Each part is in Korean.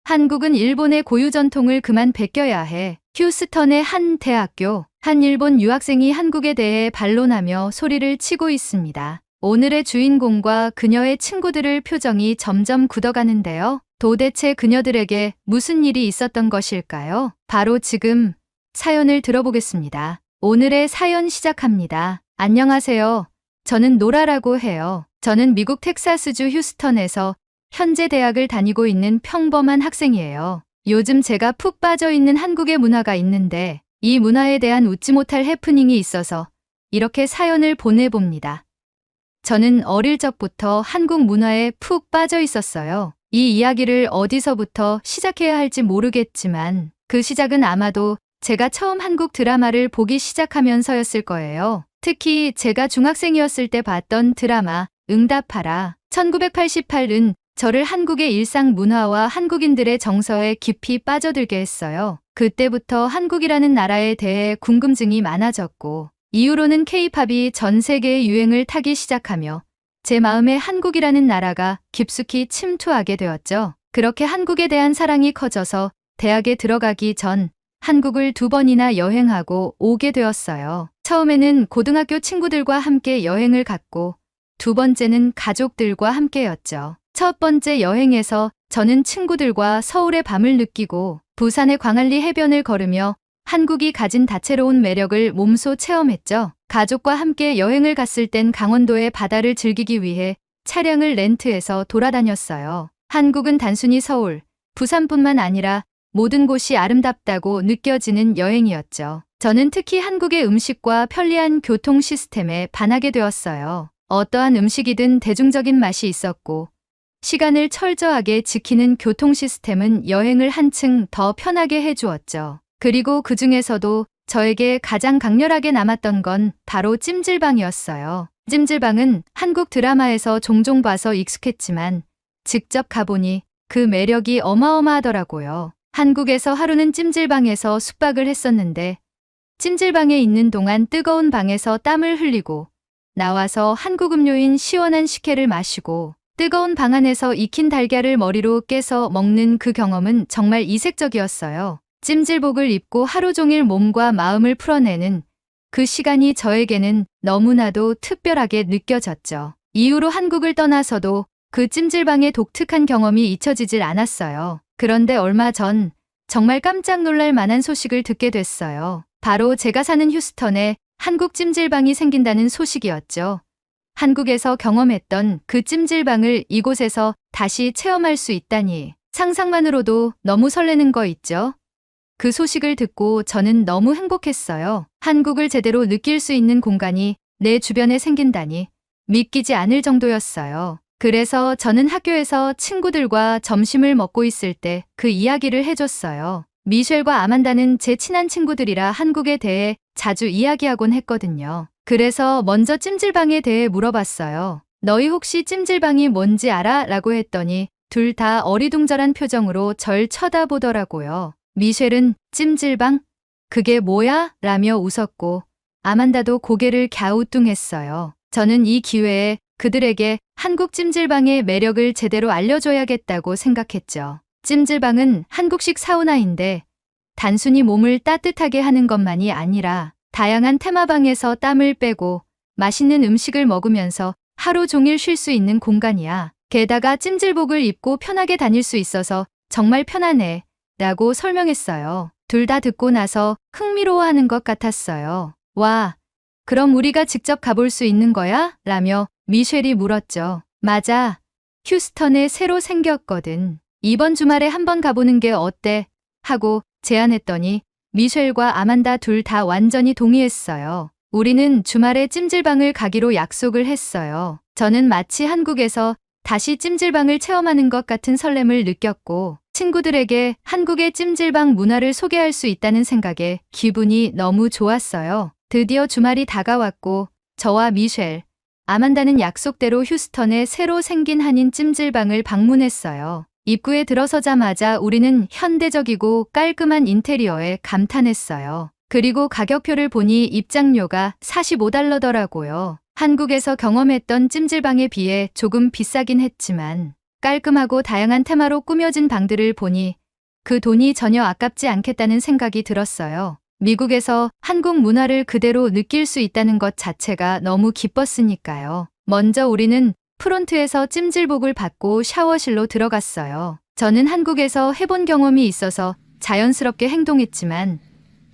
한국은 일본의 고유 전통을 그만 베껴야 해. 휴스턴의 한 대학교, 한 일본 유학생이 한국에 대해 반론하며 소리를 치고 있습니다. 오늘의 주인공과 그녀의 친구들의 표정이 점점 굳어가는데요. 도대체 그녀들에게 무슨 일이 있었던 것일까요? 바로 지금 사연을 들어보겠습니다. 오늘의 사연 시작합니다. 안녕하세요. 저는 노라라고 해요. 저는 미국 텍사스주 휴스턴에서 현재 대학을 다니고 있는 평범한 학생이에요. 요즘 제가 푹 빠져 있는 한국의 문화가 있는데 이 문화에 대한 웃지 못할 해프닝이 있어서 이렇게 사연을 보내봅니다. 저는 어릴 적부터 한국 문화에 푹 빠져 있었어요. 이 이야기를 어디서부터 시작해야 할지 모르겠지만 그 시작은 아마도 제가 처음 한국 드라마를 보기 시작하면서였을 거예요. 특히 제가 중학생이었을 때 봤던 드라마 응답하라 1988은 저를 한국의 일상 문화와 한국인들의 정서에 깊이 빠져들게 했어요. 그때부터 한국이라는 나라에 대해 궁금증이 많아졌고 이후로는 K-팝이 전 세계의 유행을 타기 시작하며 제 마음에 한국이라는 나라가 깊숙이 침투하게 되었죠. 그렇게 한국에 대한 사랑이 커져서 대학에 들어가기 전 한국을 2번이나 여행하고 오게 되었어요. 처음에는 고등학교 친구들과 함께 여행을 갔고 2번째는 가족들과 함께였죠. 첫 번째 여행에서 저는 친구들과 서울의 밤을 느끼고 부산의 광안리 해변을 걸으며 한국이 가진 다채로운 매력을 몸소 체험했죠. 가족과 함께 여행을 갔을 땐 강원도의 바다를 즐기기 위해 차량을 렌트해서 돌아다녔어요. 한국은 단순히 서울, 부산뿐만 아니라 모든 곳이 아름답다고 느껴지는 여행이었죠. 저는 특히 한국의 음식과 편리한 교통 시스템에 반하게 되었어요. 어떠한 음식이든 대중적인 맛이 있었고 시간을 철저하게 지키는 교통 시스템은 여행을 한층 더 편하게 해주었죠. 그리고 그 중에서도 저에게 가장 강렬하게 남았던 건 바로 찜질방이었어요. 찜질방은 한국 드라마에서 종종 봐서 익숙했지만 직접 가보니 그 매력이 어마어마하더라고요. 한국에서 하루는 찜질방에서 숙박을 했었는데 찜질방에 있는 동안 뜨거운 방에서 땀을 흘리고 나와서 한국 음료인 시원한 식혜를 마시고 뜨거운 방 안에서 익힌 달걀을 머리로 깨서 먹는 그 경험은 정말 이색적이었어요. 찜질복을 입고 하루 종일 몸과 마음을 풀어내는 그 시간이 저에게는 너무나도 특별하게 느껴졌죠. 이후로 한국을 떠나서도 그 찜질방의 독특한 경험이 잊혀지질 않았어요. 그런데 얼마 전 정말 깜짝 놀랄 만한 소식을 듣게 됐어요. 바로 제가 사는 휴스턴에 한국 찜질방이 생긴다는 소식이었죠. 한국에서 경험했던 그 찜질방을 이곳에서 다시 체험할 수 있다니 상상만으로도 너무 설레는 거 있죠? 그 소식을 듣고 저는 너무 행복했어요. 한국을 제대로 느낄 수 있는 공간이 내 주변에 생긴다니 믿기지 않을 정도였어요. 그래서 저는 학교에서 친구들과 점심을 먹고 있을 때 그 이야기를 해줬어요. 미셸과 아만다는 제 친한 친구들이라 한국에 대해 자주 이야기하곤 했거든요. 그래서 먼저 찜질방에 대해 물어봤어요. 너희 혹시 찜질방이 뭔지 알아? 라고 했더니 둘 다 어리둥절한 표정으로 절 쳐다보더라고요. 미셸은 찜질방? 그게 뭐야? 라며 웃었고 아만다도 고개를 갸우뚱했어요. 저는 이 기회에 그들에게 한국 찜질방의 매력을 제대로 알려줘야겠다고 생각했죠. 찜질방은 한국식 사우나인데 단순히 몸을 따뜻하게 하는 것만이 아니라 다양한 테마방에서 땀을 빼고 맛있는 음식을 먹으면서 하루 종일 쉴 수 있는 공간이야. 게다가 찜질복을 입고 편하게 다닐 수 있어서 정말 편하네 라고 설명했어요. 둘 다 듣고 나서 흥미로워하는 것 같았어요. 와, 그럼 우리가 직접 가볼 수 있는 거야? 라며 미셸이 물었죠. 맞아. 휴스턴에 새로 생겼거든. 이번 주말에 한번 가보는 게 어때? 하고 제안했더니 미셸과 아만다 둘 다 완전히 동의했어요. 우리는 주말에 찜질방을 가기로 약속을 했어요. 저는 마치 한국에서 다시 찜질방을 체험하는 것 같은 설렘을 느꼈고 친구들에게 한국의 찜질방 문화를 소개할 수 있다는 생각에 기분이 너무 좋았어요. 드디어 주말이 다가왔고 저와 미셸, 아만다는 약속대로 휴스턴에 새로 생긴 한인 찜질방을 방문했어요. 입구에 들어서자마자 우리는 현대적이고 깔끔한 인테리어에 감탄했어요. 그리고 가격표를 보니 입장료가 $45더라고요. 한국에서 경험했던 찜질방에 비해 조금 비싸긴 했지만 깔끔하고 다양한 테마로 꾸며진 방들을 보니 그 돈이 전혀 아깝지 않겠다는 생각이 들었어요. 미국에서 한국 문화를 그대로 느낄 수 있다는 것 자체가 너무 기뻤으니까요. 먼저 우리는 프론트에서 찜질복을 받고 샤워실로 들어갔어요. 저는 한국에서 해본 경험이 있어서 자연스럽게 행동했지만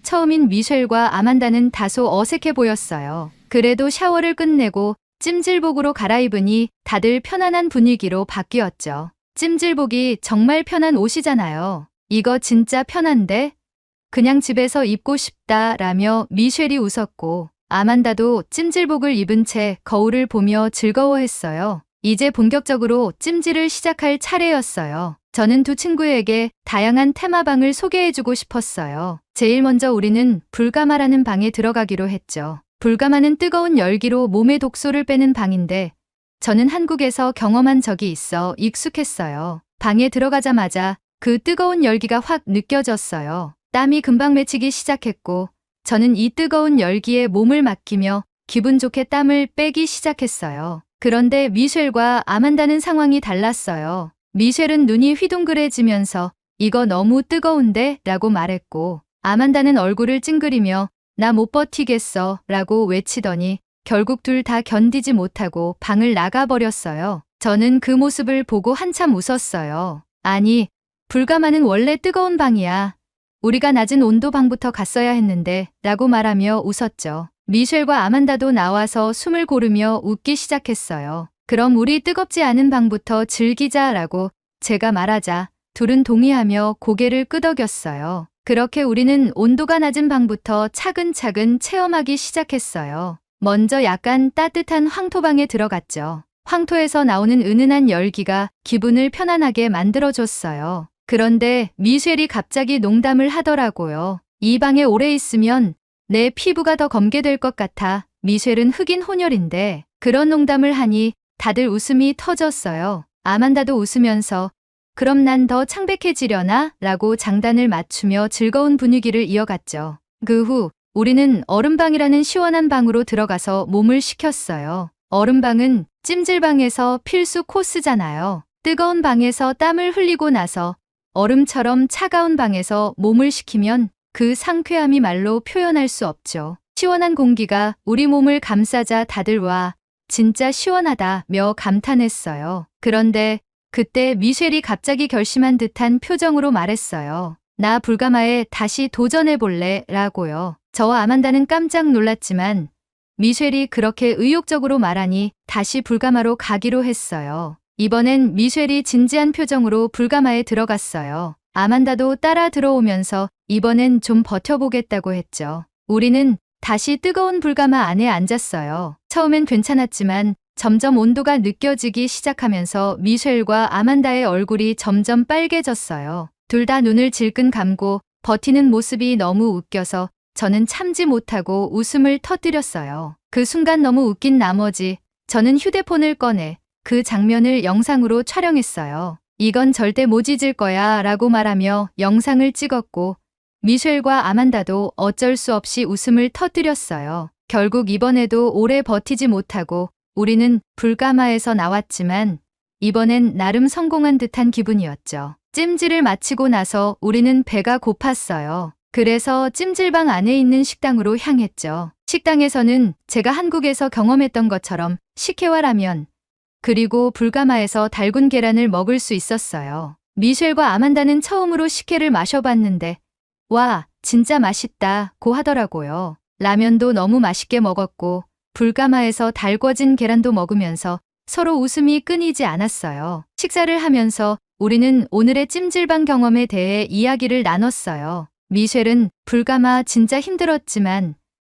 처음인 미셸과 아만다는 다소 어색해 보였어요. 그래도 샤워를 끝내고 찜질복으로 갈아입으니 다들 편안한 분위기로 바뀌었죠. 찜질복이 정말 편한 옷이잖아요. 이거 진짜 편한데? 그냥 집에서 입고 싶다 라며 미셸이 웃었고 아만다도 찜질복을 입은 채 거울을 보며 즐거워했어요. 이제 본격적으로 찜질을 시작할 차례였어요. 저는 두 친구에게 다양한 테마방을 소개해주고 싶었어요. 제일 먼저 우리는 불가마라는 방에 들어가기로 했죠. 불가마는 뜨거운 열기로 몸의 독소를 빼는 방인데 저는 한국에서 경험한 적이 있어 익숙했어요. 방에 들어가자마자 그 뜨거운 열기가 확 느껴졌어요. 땀이 금방 맺히기 시작했고 저는 이 뜨거운 열기에 몸을 맡기며 기분 좋게 땀을 빼기 시작했어요. 그런데 미셸과 아만다는 상황이 달랐어요. 미셸은 눈이 휘둥그레지면서 이거 너무 뜨거운데? 라고 말했고 아만다는 얼굴을 찡그리며 나 못 버티겠어 라고 외치더니 결국 둘 다 견디지 못하고 방을 나가버렸어요. 저는 그 모습을 보고 한참 웃었어요. 아니, 불가마는 원래 뜨거운 방이야. 우리가 낮은 온도 방부터 갔어야 했는데 라고 말하며 웃었죠. 미셸과 아만다도 나와서 숨을 고르며 웃기 시작했어요. 그럼 우리 뜨겁지 않은 방부터 즐기자라고 제가 말하자 둘은 동의하며 고개를 끄덕였어요. 그렇게 우리는 온도가 낮은 방부터 차근차근 체험하기 시작했어요. 먼저 약간 따뜻한 황토방에 들어갔죠. 황토에서 나오는 은은한 열기가 기분을 편안하게 만들어줬어요. 그런데 미셸이 갑자기 농담을 하더라고요. 이 방에 오래 있으면 내 피부가 더 검게 될 것 같아. 미셸은 흑인 혼혈인데 그런 농담을 하니 다들 웃음이 터졌어요. 아만다도 웃으면서 그럼 난 더 창백해지려나? 라고 장단을 맞추며 즐거운 분위기를 이어갔죠. 그 후 우리는 얼음방이라는 시원한 방으로 들어가서 몸을 식혔어요. 얼음방은 찜질방에서 필수 코스잖아요. 뜨거운 방에서 땀을 흘리고 나서 얼음처럼 차가운 방에서 몸을 식히면 그 상쾌함이 말로 표현할 수 없죠. 시원한 공기가 우리 몸을 감싸자 다들 와, 진짜 시원하다며 감탄했어요. 그런데 그때 미셸이 갑자기 결심한 듯한 표정으로 말했어요. 나 불가마에 다시 도전해볼래 라고요. 저와 아만다는 깜짝 놀랐지만 미셸이 그렇게 의욕적으로 말하니 다시 불가마로 가기로 했어요. 이번엔 미셸이 진지한 표정으로 불가마에 들어갔어요. 아만다도 따라 들어오면서 이번엔 좀 버텨보겠다고 했죠. 우리는 다시 뜨거운 불가마 안에 앉았어요. 처음엔 괜찮았지만 점점 온도가 느껴지기 시작하면서 미셸과 아만다의 얼굴이 점점 빨개졌어요. 둘 다 눈을 질끈 감고 버티는 모습이 너무 웃겨서 저는 참지 못하고 웃음을 터뜨렸어요. 그 순간 너무 웃긴 나머지 저는 휴대폰을 꺼내 그 장면을 영상으로 촬영했어요. 이건 절대 못 잊을 거야 라고 말하며 영상을 찍었고 미셸과 아만다도 어쩔 수 없이 웃음을 터뜨렸어요. 결국 이번에도 오래 버티지 못하고 우리는 불가마에서 나왔지만 이번엔 나름 성공한 듯한 기분이었죠. 찜질을 마치고 나서 우리는 배가 고팠어요. 그래서 찜질방 안에 있는 식당으로 향했죠. 식당에서는 제가 한국에서 경험했던 것처럼 식혜와 라면, 그리고 불가마에서 달군 계란을 먹을 수 있었어요. 미셸과 아만다는 처음으로 식혜를 마셔봤는데 와, 진짜 맛있다고 하더라고요. 라면도 너무 맛있게 먹었고 불가마에서 달궈진 계란도 먹으면서 서로 웃음이 끊이지 않았어요. 식사를 하면서 우리는 오늘의 찜질방 경험에 대해 이야기를 나눴어요. 미셸은 불가마 진짜 힘들었지만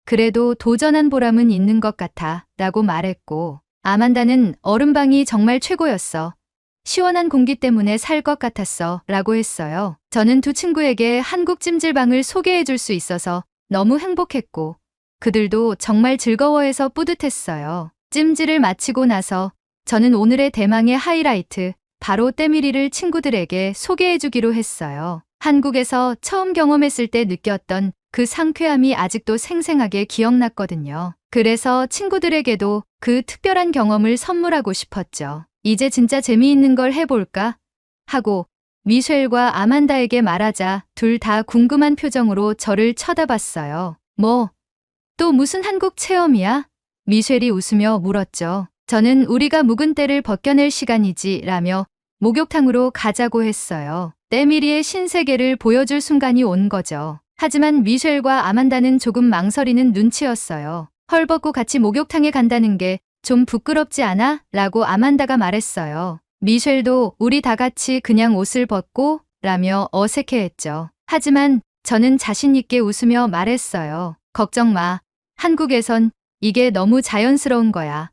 그래도 도전한 보람은 있는 것 같아 라고 말했고 아만다는 얼음방이 정말 최고였어. 시원한 공기 때문에 살 것 같았어 라고 했어요. 저는 두 친구에게 한국 찜질방을 소개해 줄 수 있어서 너무 행복했고 그들도 정말 즐거워해서 뿌듯했어요. 찜질을 마치고 나서 저는 오늘의 대망의 하이라이트, 바로 때밀이를 친구들에게 소개해 주기로 했어요. 한국에서 처음 경험했을 때 느꼈던 그 상쾌함이 아직도 생생하게 기억났거든요. 그래서 친구들에게도 그 특별한 경험을 선물하고 싶었죠. 이제 진짜 재미있는 걸 해볼까? 하고 미셸과 아만다에게 말하자 둘 다 궁금한 표정으로 저를 쳐다봤어요. 뭐, 또 무슨 한국 체험이야? 미셸이 웃으며 물었죠. 저는 우리가 묵은 때를 벗겨낼 시간이지 라며 목욕탕으로 가자고 했어요. 때밀이의 신세계를 보여줄 순간이 온 거죠. 하지만 미셸과 아만다는 조금 망설이는 눈치였어요. 헐벗고 같이 목욕탕에 간다는 게 좀 부끄럽지 않아? 라고 아만다가 말했어요. 미셸도 우리 다 같이 그냥 옷을 벗고 라며 어색해했죠. 하지만 저는 자신 있게 웃으며 말했어요. 걱정 마. 한국에선 이게 너무 자연스러운 거야.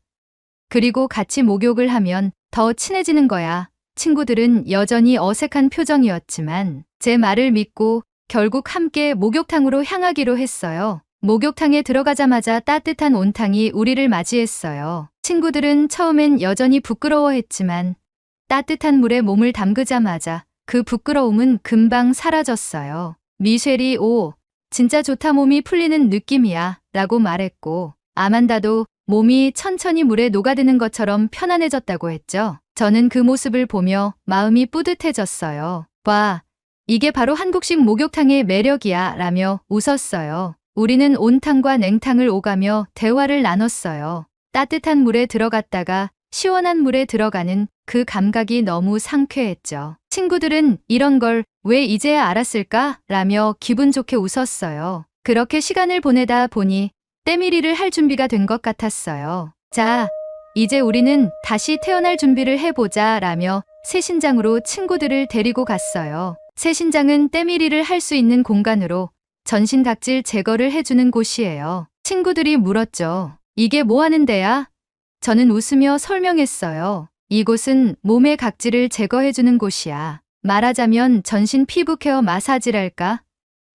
그리고 같이 목욕을 하면 더 친해지는 거야. 친구들은 여전히 어색한 표정이었지만 제 말을 믿고 결국 함께 목욕탕으로 향하기로 했어요. 목욕탕에 들어가자마자 따뜻한 온탕이 우리를 맞이했어요. 친구들은 처음엔 여전히 부끄러워했지만 따뜻한 물에 몸을 담그자마자 그 부끄러움은 금방 사라졌어요. 미셸이 오, 진짜 좋다 몸이 풀리는 느낌이야 라고 말했고 아만다도 몸이 천천히 물에 녹아드는 것처럼 편안해졌다고 했죠. 저는 그 모습을 보며 마음이 뿌듯해졌어요. 봐, 이게 바로 한국식 목욕탕의 매력이야 라며 웃었어요. 우리는 온탕과 냉탕을 오가며 대화를 나눴어요. 따뜻한 물에 들어갔다가 시원한 물에 들어가는 그 감각이 너무 상쾌했죠. 친구들은 이런 걸 왜 이제야 알았을까? 라며 기분 좋게 웃었어요. 그렇게 시간을 보내다 보니 때밀이를 할 준비가 된 것 같았어요. 자, 이제 우리는 다시 태어날 준비를 해보자 라며 새신장으로 친구들을 데리고 갔어요. 새신장은 때밀이를 할 수 있는 공간으로 전신 각질 제거를 해주는 곳이에요. 친구들이 물었죠. 이게 뭐 하는 데야? 저는 웃으며 설명했어요. 이곳은 몸의 각질을 제거해주는 곳이야. 말하자면 전신 피부 케어 마사지랄까?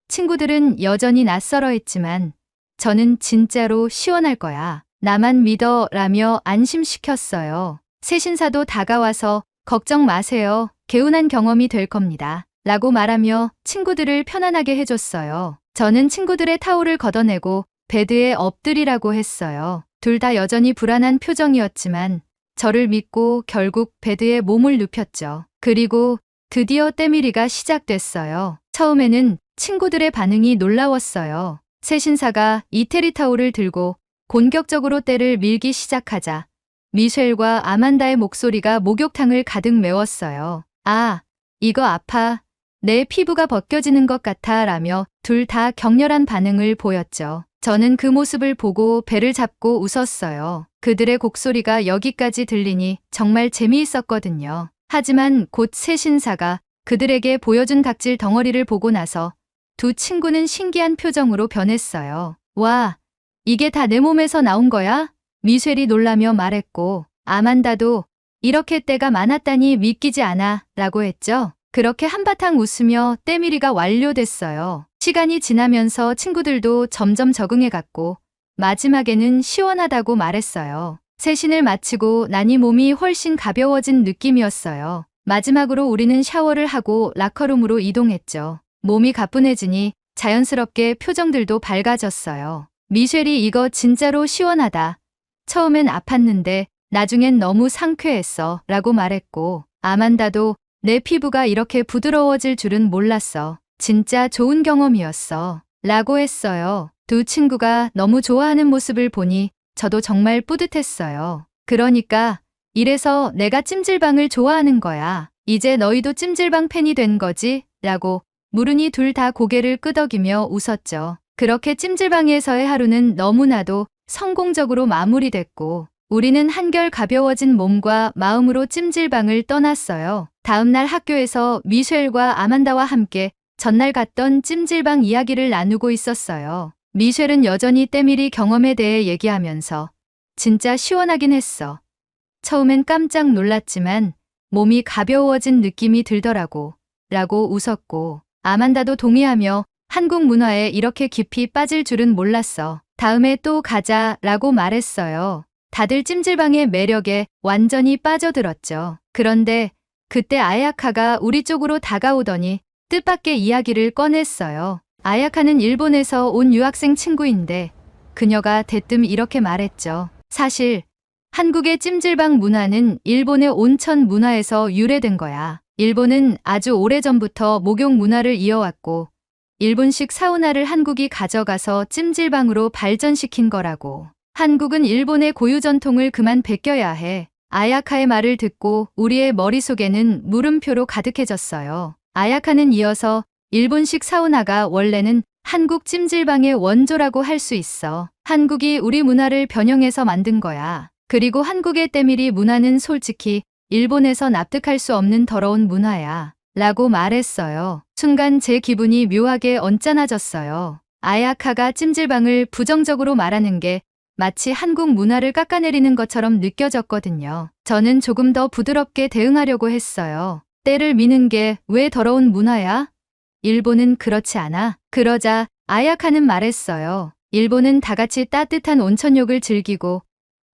친구들은 여전히 낯설어 했지만 저는 진짜로 시원할 거야. 나만 믿어 라며 안심시켰어요. 새신사도 다가와서 걱정 마세요. 개운한 경험이 될 겁니다. 라고 말하며 친구들을 편안하게 해줬어요. 저는 친구들의 타올을 걷어내고 베드에 엎드리라고 했어요. 둘 다 여전히 불안한 표정이었지만 저를 믿고 결국 베드에 몸을 눕혔죠. 그리고 드디어 때밀이가 시작됐어요. 처음에는 친구들의 반응이 놀라웠어요. 새신사가 이태리 타올을 들고 공격적으로 때를 밀기 시작하자 미셸과 아만다의 목소리가 목욕탕을 가득 메웠어요. 아, 이거 아파. 내 피부가 벗겨지는 것 같아 라며 둘 다 격렬한 반응을 보였죠. 저는 그 모습을 보고 배를 잡고 웃었어요. 그들의 곡소리가 여기까지 들리니 정말 재미있었거든요. 하지만 곧 새신사가 그들에게 보여준 각질 덩어리를 보고 나서 두 친구는 신기한 표정으로 변했어요. 와, 이게 다 내 몸에서 나온 거야? 미셸이 놀라며 말했고 아만다도 이렇게 때가 많았다니 믿기지 않아 라고 했죠. 그렇게 한바탕 웃으며 때밀이가 완료됐어요. 시간이 지나면서 친구들도 점점 적응해갔고 마지막에는 시원하다고 말했어요. 세신을 마치고 나니 몸이 훨씬 가벼워진 느낌이었어요. 마지막으로 우리는 샤워를 하고 라커룸으로 이동했죠. 몸이 가뿐해지니 자연스럽게 표정들도 밝아졌어요. 미셸이 이거 진짜로 시원하다. 처음엔 아팠는데 나중엔 너무 상쾌했어 라고 말했고 아만다도 내 피부가 이렇게 부드러워질 줄은 몰랐어. 진짜 좋은 경험이었어. 라고 했어요. 두 친구가 너무 좋아하는 모습을 보니 저도 정말 뿌듯했어요. 그러니까 이래서 내가 찜질방을 좋아하는 거야. 이제 너희도 찜질방 팬이 된 거지? 라고 물으니 둘 다 고개를 끄덕이며 웃었죠. 그렇게 찜질방에서의 하루는 너무나도 성공적으로 마무리됐고 우리는 한결 가벼워진 몸과 마음으로 찜질방을 떠났어요. 다음 날 학교에서 미셸과 아만다와 함께 전날 갔던 찜질방 이야기를 나누고 있었어요. 미셸은 여전히 때밀이 경험에 대해 얘기하면서 진짜 시원하긴 했어. 처음엔 깜짝 놀랐지만 몸이 가벼워진 느낌이 들더라고. 라고 웃었고 아만다도 동의하며 한국 문화에 이렇게 깊이 빠질 줄은 몰랐어. 다음에 또 가자 라고 말했어요. 다들 찜질방의 매력에 완전히 빠져들었죠. 그런데 그때 아야카가 우리 쪽으로 다가오더니 뜻밖의 이야기를 꺼냈어요. 아야카는 일본에서 온 유학생 친구인데 그녀가 대뜸 이렇게 말했죠. 사실 한국의 찜질방 문화는 일본의 온천 문화에서 유래된 거야. 일본은 아주 오래전부터 목욕 문화를 이어왔고 일본식 사우나를 한국이 가져가서 찜질방으로 발전시킨 거라고. 한국은 일본의 고유 전통을 그만 베껴야 해. 아야카의 말을 듣고 우리의 머릿속에는 물음표로 가득해졌어요. 아야카는 이어서 일본식 사우나가 원래는 한국 찜질방의 원조라고 할 수 있어. 한국이 우리 문화를 변형해서 만든 거야. 그리고 한국의 때밀이 문화는 솔직히 일본에서 납득할 수 없는 더러운 문화야. 라고 말했어요. 순간 제 기분이 묘하게 언짢아졌어요. 아야카가 찜질방을 부정적으로 말하는 게 마치 한국 문화를 깎아내리는 것처럼 느껴졌거든요. 저는 조금 더 부드럽게 대응하려고 했어요. 때를 미는 게 왜 더러운 문화야? 일본은 그렇지 않아. 그러자 아야카는 말했어요. 일본은 다 같이 따뜻한 온천욕을 즐기고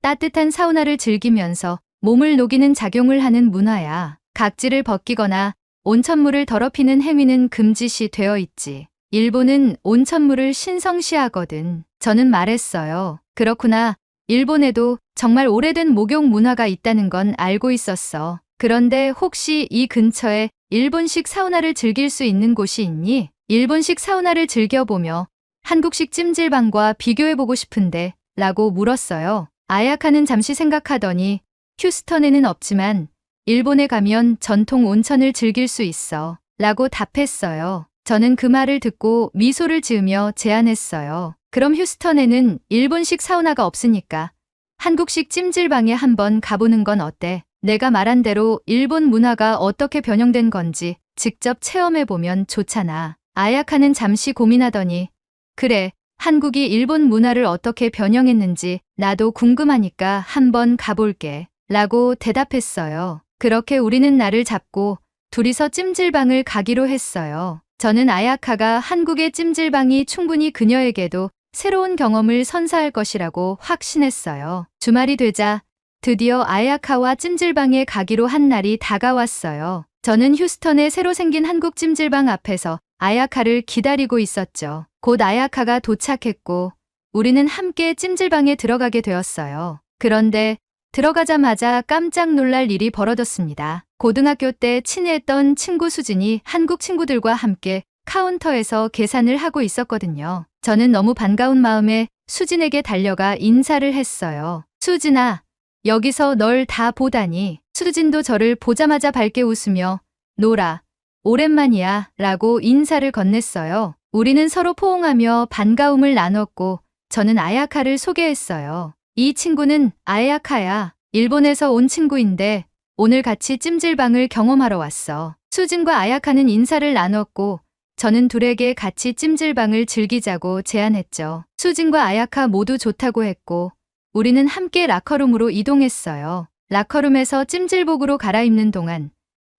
따뜻한 사우나를 즐기면서 몸을 녹이는 작용을 하는 문화야. 각질을 벗기거나 온천물을 더럽히는 행위는 금지시 되어 있지. 일본은 온천물을 신성시하거든. 저는 말했어요. 그렇구나. 일본에도 정말 오래된 목욕 문화가 있다는 건 알고 있었어. 그런데 혹시 이 근처에 일본식 사우나를 즐길 수 있는 곳이 있니? 일본식 사우나를 즐겨보며 한국식 찜질방과 비교해보고 싶은데 라고 물었어요. 아야카는 잠시 생각하더니 휴스턴에는 없지만 일본에 가면 전통 온천을 즐길 수 있어 라고 답했어요. 저는 그 말을 듣고 미소를 지으며 제안했어요. 그럼 휴스턴에는 일본식 사우나가 없으니까 한국식 찜질방에 한번 가보는 건 어때? 내가 말한 대로 일본 문화가 어떻게 변형된 건지 직접 체험해보면 좋잖아. 아야카는 잠시 고민하더니 그래, 한국이 일본 문화를 어떻게 변형했는지 나도 궁금하니까 한번 가볼게 라고 대답했어요. 그렇게 우리는 날을 잡고 둘이서 찜질방을 가기로 했어요. 저는 아야카가 한국의 찜질방이 충분히 그녀에게도 새로운 경험을 선사할 것이라고 확신했어요. 주말이 되자 드디어 아야카와 찜질방에 가기로 한 날이 다가왔어요. 저는 휴스턴에 새로 생긴 한국 찜질방 앞에서 아야카를 기다리고 있었죠. 곧 아야카가 도착했고 우리는 함께 찜질방에 들어가게 되었어요. 그런데 들어가자마자 깜짝 놀랄 일이 벌어졌습니다. 고등학교 때 친했던 친구 수진이 한국 친구들과 함께 카운터에서 계산을 하고 있었거든요. 저는 너무 반가운 마음에 수진에게 달려가 인사를 했어요. 수진아, 여기서 널 다 보다니. 수진도 저를 보자마자 밝게 웃으며 노라, 오랜만이야 라고 인사를 건넸어요. 우리는 서로 포옹하며 반가움을 나눴고 저는 아야카를 소개했어요. 이 친구는 아야카야. 일본에서 온 친구인데 오늘 같이 찜질방을 경험하러 왔어. 수진과 아야카는 인사를 나눴고 저는 둘에게 같이 찜질방을 즐기자고 제안했죠. 수진과 아야카 모두 좋다고 했고 우리는 함께 라커룸으로 이동했어요. 라커룸에서 찜질복으로 갈아입는 동안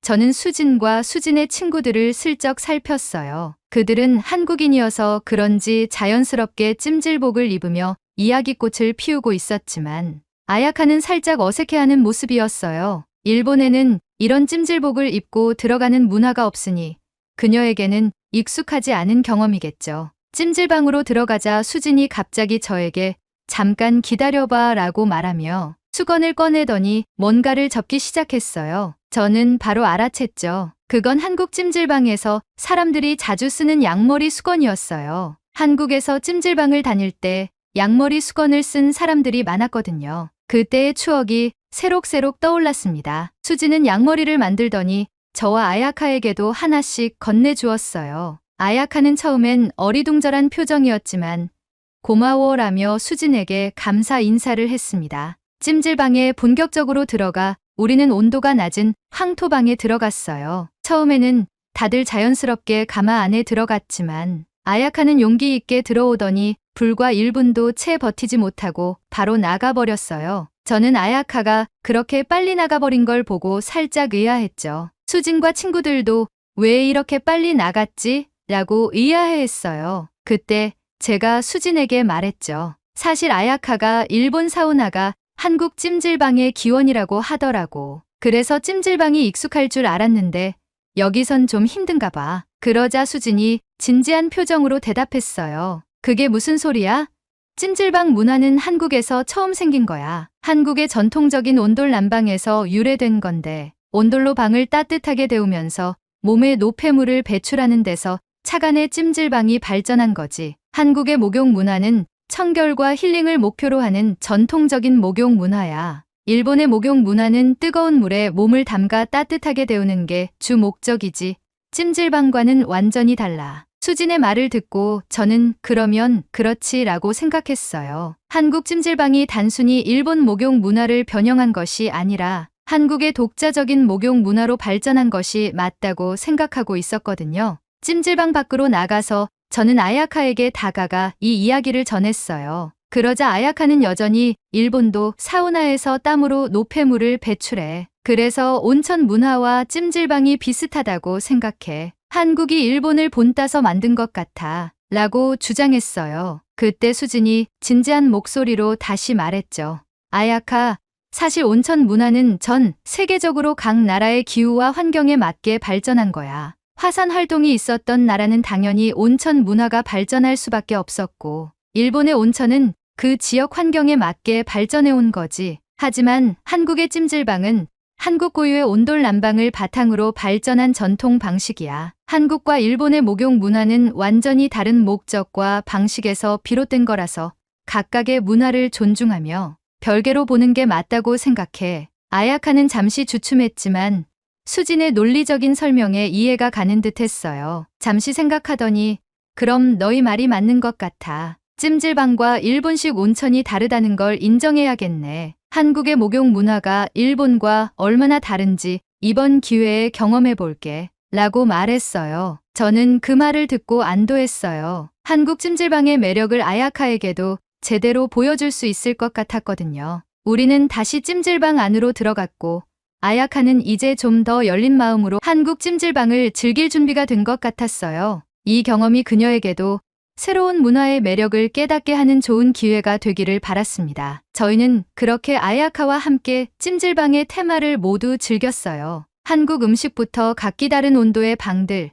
저는 수진과 수진의 친구들을 슬쩍 살폈어요. 그들은 한국인이어서 그런지 자연스럽게 찜질복을 입으며 이야기꽃을 피우고 있었지만 아야카는 살짝 어색해하는 모습이었어요. 일본에는 이런 찜질복을 입고 들어가는 문화가 없으니 그녀에게는 익숙하지 않은 경험이겠죠. 찜질방으로 들어가자 수진이 갑자기 저에게 잠깐 기다려봐 라고 말하며 수건을 꺼내더니 뭔가를 접기 시작했어요. 저는 바로 알아챘죠. 그건 한국 찜질방에서 사람들이 자주 쓰는 양머리 수건이었어요. 한국에서 찜질방을 다닐 때 양머리 수건을 쓴 사람들이 많았거든요. 그때의 추억이 새록새록 떠올랐습니다. 수지는 양머리를 만들더니 저와 아야카에게도 하나씩 건네주었어요. 아야카는 처음엔 어리둥절한 표정이었지만 고마워라며 수진에게 감사 인사를 했습니다. 찜질방에 본격적으로 들어가 우리는 온도가 낮은 황토방에 들어갔어요. 처음에는 다들 자연스럽게 가마 안에 들어갔지만 아야카는 용기 있게 들어오더니 불과 1분도 채 버티지 못하고 바로 나가버렸어요. 저는 아야카가 그렇게 빨리 나가버린 걸 보고 살짝 의아했죠. 수진과 친구들도 왜 이렇게 빨리 나갔지? 라고 의아해했어요. 그때 제가 수진에게 말했죠. 사실 아야카가 일본 사우나가 한국 찜질방의 기원이라고 하더라고. 그래서 찜질방이 익숙할 줄 알았는데 여기선 좀 힘든가 봐. 그러자 수진이 진지한 표정으로 대답했어요. 그게 무슨 소리야? 찜질방 문화는 한국에서 처음 생긴 거야. 한국의 전통적인 온돌 난방에서 유래된 건데, 온돌로 방을 따뜻하게 데우면서 몸에 노폐물을 배출하는 데서 차간의 찜질방이 발전한 거지. 한국의 목욕 문화는 청결과 힐링을 목표로 하는 전통적인 목욕 문화야. 일본의 목욕 문화는 뜨거운 물에 몸을 담가 따뜻하게 데우는 게 주 목적이지, 찜질방과는 완전히 달라. 수진의 말을 듣고 저는 그러면 그렇지라고 생각했어요. 한국 찜질방이 단순히 일본 목욕 문화를 변형한 것이 아니라 한국의 독자적인 목욕 문화로 발전한 것이 맞다고 생각하고 있었거든요. 찜질방 밖으로 나가서 저는 아야카에게 다가가 이 이야기를 전했어요. 그러자 아야카는 여전히 일본도 사우나에서 땀으로 노폐물을 배출해. 그래서 온천 문화와 찜질방이 비슷하다고 생각해. 한국이 일본을 본따서 만든 것 같아 라고 주장했어요. 그때 수진이 진지한 목소리로 다시 말했죠. 아야카, 사실 온천 문화는 전 세계적으로 각 나라의 기후와 환경에 맞게 발전한 거야. 화산 활동이 있었던 나라는 당연히 온천 문화가 발전할 수밖에 없었고, 일본의 온천은 그 지역 환경에 맞게 발전해 온 거지. 하지만 한국의 찜질방은 한국 고유의 온돌 난방을 바탕으로 발전한 전통 방식이야. 한국과 일본의 목욕 문화는 완전히 다른 목적과 방식에서 비롯된 거라서 각각의 문화를 존중하며 별개로 보는 게 맞다고 생각해. 아야카는 잠시 주춤했지만 수진의 논리적인 설명에 이해가 가는 듯 했어요. 잠시 생각하더니 그럼 너희 말이 맞는 것 같아. 찜질방과 일본식 온천이 다르다는 걸 인정해야겠네. 한국의 목욕 문화가 일본과 얼마나 다른지 이번 기회에 경험해 볼게 라고 말했어요. 저는 그 말을 듣고 안도했어요. 한국 찜질방의 매력을 아야카에게도 제대로 보여줄 수 있을 것 같았거든요. 우리는 다시 찜질방 안으로 들어갔고 아야카는 이제 좀 더 열린 마음으로 한국 찜질방을 즐길 준비가 된 것 같았어요. 이 경험이 그녀에게도 새로운 문화의 매력을 깨닫게 하는 좋은 기회가 되기를 바랐습니다. 저희는 그렇게 아야카와 함께 찜질방의 테마를 모두 즐겼어요. 한국 음식부터 각기 다른 온도의 방들,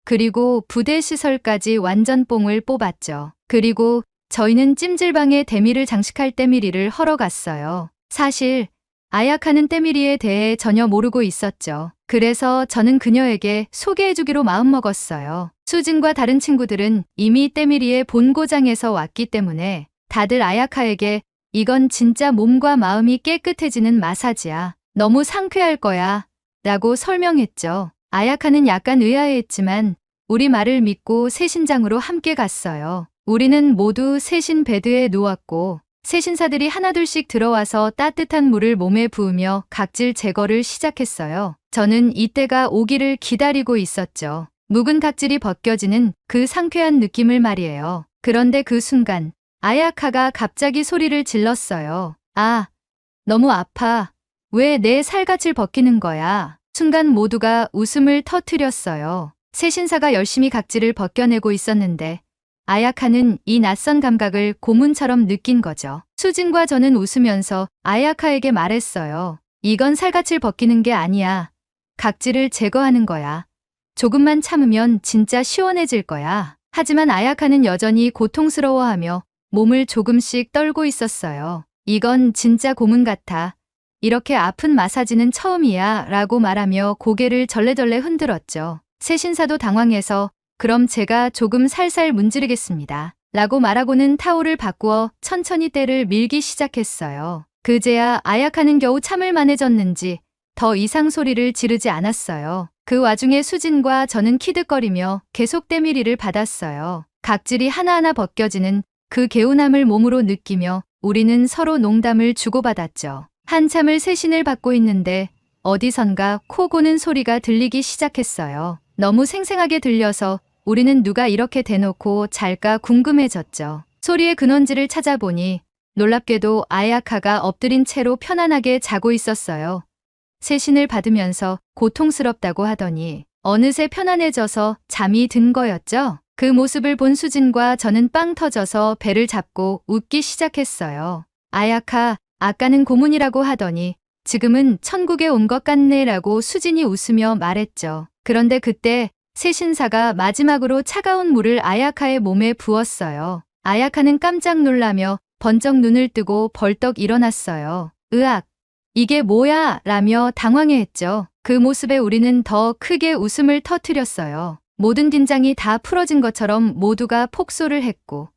그리고 부대 시설까지 완전 뽕을 뽑았죠. 그리고 저희는 찜질방에 데미를 장식할 때밀이를 허러 갔어요. 사실 아야카는 때밀이에 대해 전혀 모르고 있었죠. 그래서 저는 그녀에게 소개해주기로 마음먹었어요. 수진과 다른 친구들은 이미 때밀이의 본고장에서 왔기 때문에 다들 아야카에게 이건 진짜 몸과 마음이 깨끗해지는 마사지야. 너무 상쾌할 거야 라고 설명했죠. 아야카는 약간 의아해했지만 우리 말을 믿고 세신장으로 함께 갔어요. 우리는 모두 세신 베드에 누웠고 세신사들이 하나둘씩 들어와서 따뜻한 물을 몸에 부으며 각질 제거를 시작했어요. 저는 이때가 오기를 기다리고 있었죠. 묵은 각질이 벗겨지는 그 상쾌한 느낌을 말이에요. 그런데 그 순간 아야카가 갑자기 소리를 질렀어요. 아, 너무 아파. 왜 내 살갗을 벗기는 거야? 순간 모두가 웃음을 터뜨렸어요. 세신사가 열심히 각질을 벗겨내고 있었는데 아야카는 이 낯선 감각을 고문처럼 느낀 거죠. 수진과 저는 웃으면서 아야카에게 말했어요. 이건 살갗을 벗기는 게 아니야. 각질을 제거하는 거야. 조금만 참으면 진짜 시원해질 거야. 하지만 아야카는 여전히 고통스러워하며 몸을 조금씩 떨고 있었어요. 이건 진짜 고문 같아. 이렇게 아픈 마사지는 처음이야 라고 말하며 고개를 절레절레 흔들었죠. 세신사도 당황해서 그럼 제가 조금 살살 문지르겠습니다 라고 말하고는 타올을 바꾸어 천천히 때를 밀기 시작했어요. 그제야 아야카는 겨우 참을 만해졌는지 더 이상 소리를 지르지 않았어요. 그 와중에 수진과 저는 키득거리며 계속 때밀이를 받았어요. 각질이 하나하나 벗겨지는 그 개운함을 몸으로 느끼며 우리는 서로 농담을 주고받았죠. 한참을 세신을 받고 있는데 어디선가 코 고는 소리가 들리기 시작했어요. 너무 생생하게 들려서 우리는 누가 이렇게 대놓고 잘까 궁금해졌죠. 소리의 근원지를 찾아보니 놀랍게도 아야카가 엎드린 채로 편안하게 자고 있었어요. 세신을 받으면서 고통스럽다고 하더니 어느새 편안해져서 잠이 든 거였죠. 그 모습을 본 수진과 저는 빵 터져서 배를 잡고 웃기 시작했어요. 아야카, 아까는 고문이라고 하더니 지금은 천국에 온 것 같네라고 수진이 웃으며 말했죠. 그런데 그때 세신사가 마지막으로 차가운 물을 아야카의 몸에 부었어요. 아야카는 깜짝 놀라며 번쩍 눈을 뜨고 벌떡 일어났어요. 으악! 이게 뭐야? 라며 당황해했죠. 그 모습에 우리는 더 크게 웃음을 터뜨렸어요. 모든 긴장이 다 풀어진 것처럼 모두가 폭소를 했고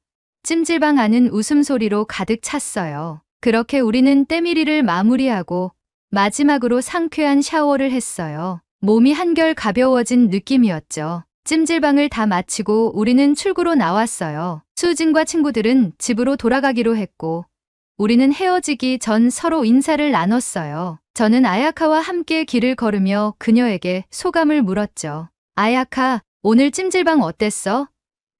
찜질방 안은 웃음소리로 가득 찼어요. 그렇게 우리는 때밀이를 마무리하고 마지막으로 상쾌한 샤워를 했어요. 몸이 한결 가벼워진 느낌이었죠. 찜질방을 다 마치고 우리는 출구로 나왔어요. 수진과 친구들은 집으로 돌아가기로 했고 우리는 헤어지기 전 서로 인사를 나눴어요. 저는 아야카와 함께 길을 걸으며 그녀에게 소감을 물었죠. 아야카, 오늘 찜질방 어땠어?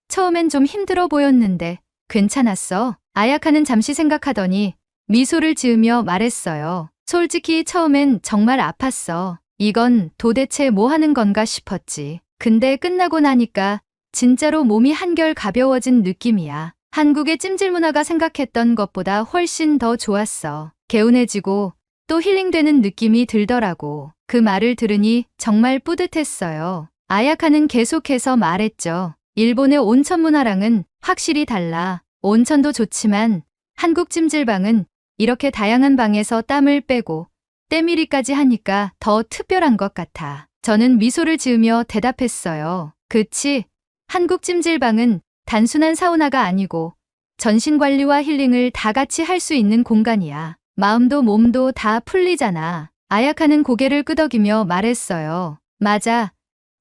처음엔 좀 힘들어 보였는데 괜찮았어? 아야카는 잠시 생각하더니 미소를 지으며 말했어요. 솔직히 처음엔 정말 아팠어. 이건 도대체 뭐 하는 건가 싶었지. 근데 끝나고 나니까 진짜로 몸이 한결 가벼워진 느낌이야. 한국의 찜질 문화가 생각했던 것보다 훨씬 더 좋았어. 개운해지고 또 힐링되는 느낌이 들더라고. 그 말을 들으니 정말 뿌듯했어요. 아야카는 계속해서 말했죠. 일본의 온천 문화랑은 확실히 달라. 온천도 좋지만 한국 찜질방은 이렇게 다양한 방에서 땀을 빼고 때밀이까지 하니까 더 특별한 것 같아. 저는 미소를 지으며 대답했어요. 그치? 한국 찜질방은 단순한 사우나가 아니고 전신관리와 힐링을 다 같이 할 수 있는 공간이야. 마음도 몸도 다 풀리잖아. 아야카는 고개를 끄덕이며 말했어요. 맞아.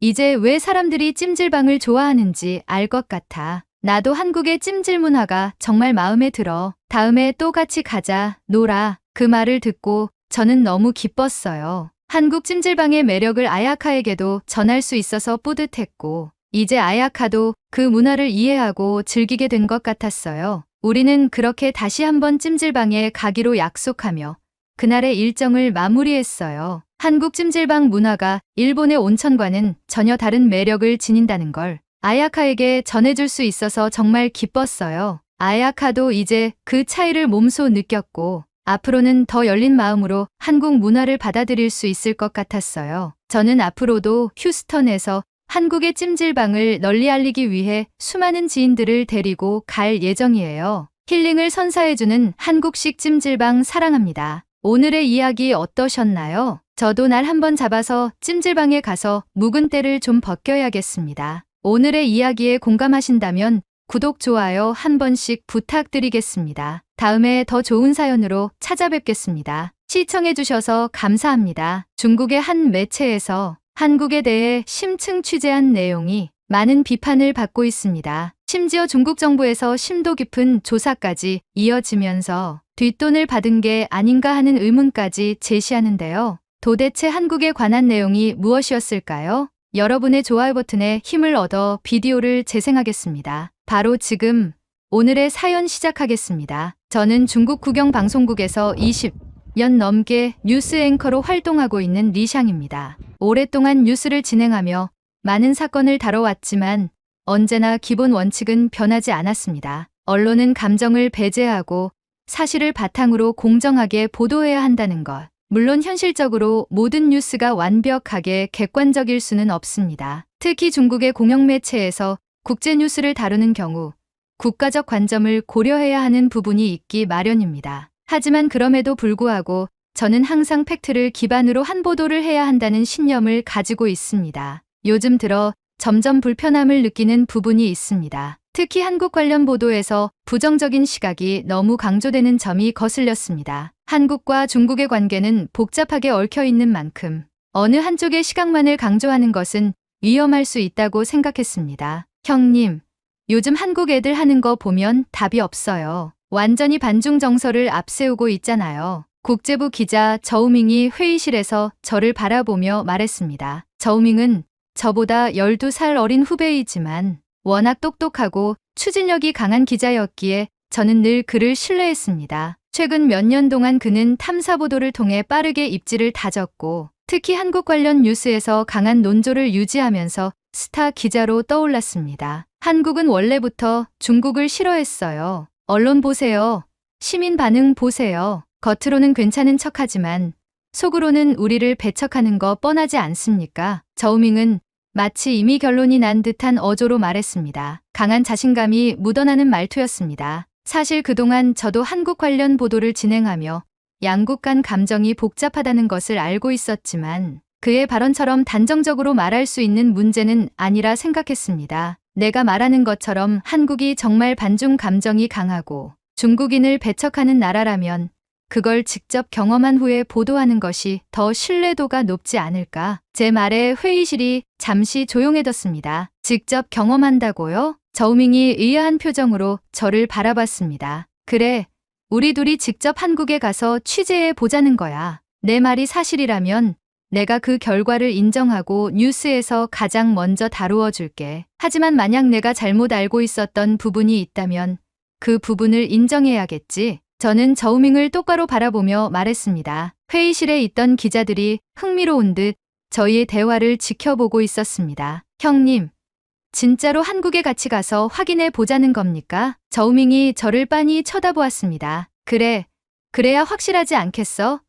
이제 왜 사람들이 찜질방을 좋아하는지 알 것 같아. 나도 한국의 찜질 문화가 정말 마음에 들어. 다음에 또 같이 가자, 놀아. 그 말을 듣고 저는 너무 기뻤어요. 한국 찜질방의 매력을 아야카에게도 전할 수 있어서 뿌듯했고 이제 아야카도 그 문화를 이해하고 즐기게 된 것 같았어요. 우리는 그렇게 다시 한번 찜질방에 가기로 약속하며 그날의 일정을 마무리했어요. 한국 찜질방 문화가 일본의 온천과는 전혀 다른 매력을 지닌다는 걸 아야카에게 전해줄 수 있어서 정말 기뻤어요. 아야카도 이제 그 차이를 몸소 느꼈고 앞으로는 더 열린 마음으로 한국 문화를 받아들일 수 있을 것 같았어요. 저는 앞으로도 휴스턴에서 한국의 찜질방을 널리 알리기 위해 수많은 지인들을 데리고 갈 예정이에요. 힐링을 선사해주는 한국식 찜질방 사랑합니다. 오늘의 이야기 어떠셨나요? 저도 날 한번 잡아서 찜질방에 가서 묵은 때를 좀 벗겨야겠습니다. 오늘의 이야기에 공감하신다면 구독, 좋아요 한 번씩 부탁드리겠습니다. 다음에 더 좋은 사연으로 찾아뵙겠습니다. 시청해주셔서 감사합니다. 중국의 한 매체에서 한국에 대해 심층 취재한 내용이 많은 비판을 받고 있습니다. 심지어 중국 정부에서 심도 깊은 조사까지 이어지면서 뒷돈을 받은 게 아닌가 하는 의문까지 제시하는데요. 도대체 한국에 관한 내용이 무엇이었을까요? 여러분의 좋아요 버튼에 힘을 얻어 비디오를 재생하겠습니다. 바로 지금 오늘의 사연 시작하겠습니다. 저는 중국 국영방송국에서 20년 넘게 뉴스 앵커로 활동하고 있는 리샹입니다. 오랫동안 뉴스를 진행하며 많은 사건을 다뤄왔지만 언제나 기본 원칙은 변하지 않았습니다. 언론은 감정을 배제하고 사실을 바탕으로 공정하게 보도해야 한다는 것. 물론 현실적으로 모든 뉴스가 완벽하게 객관적일 수는 없습니다. 특히 중국의 공영매체에서 국제 뉴스를 다루는 경우 국가적 관점을 고려해야 하는 부분이 있기 마련입니다. 하지만 그럼에도 불구하고 저는 항상 팩트를 기반으로 한 보도를 해야 한다는 신념을 가지고 있습니다. 요즘 들어 점점 불편함을 느끼는 부분이 있습니다. 특히 한국 관련 보도에서 부정적인 시각이 너무 강조되는 점이 거슬렸습니다. 한국과 중국의 관계는 복잡하게 얽혀 있는 만큼 어느 한쪽의 시각만을 강조하는 것은 위험할 수 있다고 생각했습니다. 형님, 요즘 한국 애들 하는 거 보면 답이 없어요. 완전히 반중 정서를 앞세우고 있잖아요. 국제부 기자 저우밍이 회의실에서 저를 바라보며 말했습니다. 저우밍은 저보다 12살 어린 후배이지만 워낙 똑똑하고 추진력이 강한 기자였기에 저는 늘 그를 신뢰했습니다. 최근 몇 년 동안 그는 탐사보도를 통해 빠르게 입지를 다졌고 특히 한국 관련 뉴스에서 강한 논조를 유지하면서 스타 기자로 떠올랐습니다. 한국은 원래부터 중국을 싫어했어요. 언론 보세요. 시민 반응 보세요. 겉으로는 괜찮은 척하지만 속으로는 우리를 배척하는 거 뻔하지 않습니까? 저우밍은 마치 이미 결론이 난 듯한 어조로 말했습니다. 강한 자신감이 묻어나는 말투였습니다. 사실 그동안 저도 한국 관련 보도를 진행하며 양국 간 감정이 복잡하다는 것을 알고 있었지만 그의 발언처럼 단정적으로 말할 수 있는 문제는 아니라 생각했습니다. 내가 말하는 것처럼 한국이 정말 반중 감정이 강하고 중국인을 배척하는 나라라면 그걸 직접 경험한 후에 보도하는 것이 더 신뢰도가 높지 않을까? 제 말에 회의실이 잠시 조용해졌습니다. 직접 경험한다고요? 저우밍이 의아한 표정으로 저를 바라봤습니다. 그래, 우리 둘이 직접 한국에 가서 취재해 보자는 거야. 내 말이 사실이라면 내가 그 결과를 인정하고 뉴스에서 가장 먼저 다루어 줄게. 하지만 만약 내가 잘못 알고 있었던 부분이 있다면 그 부분을 인정해야겠지. 저는 저우밍을 똑바로 바라보며 말했습니다. 회의실에 있던 기자들이 흥미로운 듯 저희의 대화를 지켜보고 있었습니다. 형님, 진짜로 한국에 같이 가서 확인해 보자는 겁니까? 저우밍이 저를 빤히 쳐다보았습니다. 그래, 그래야 확실하지 않겠어?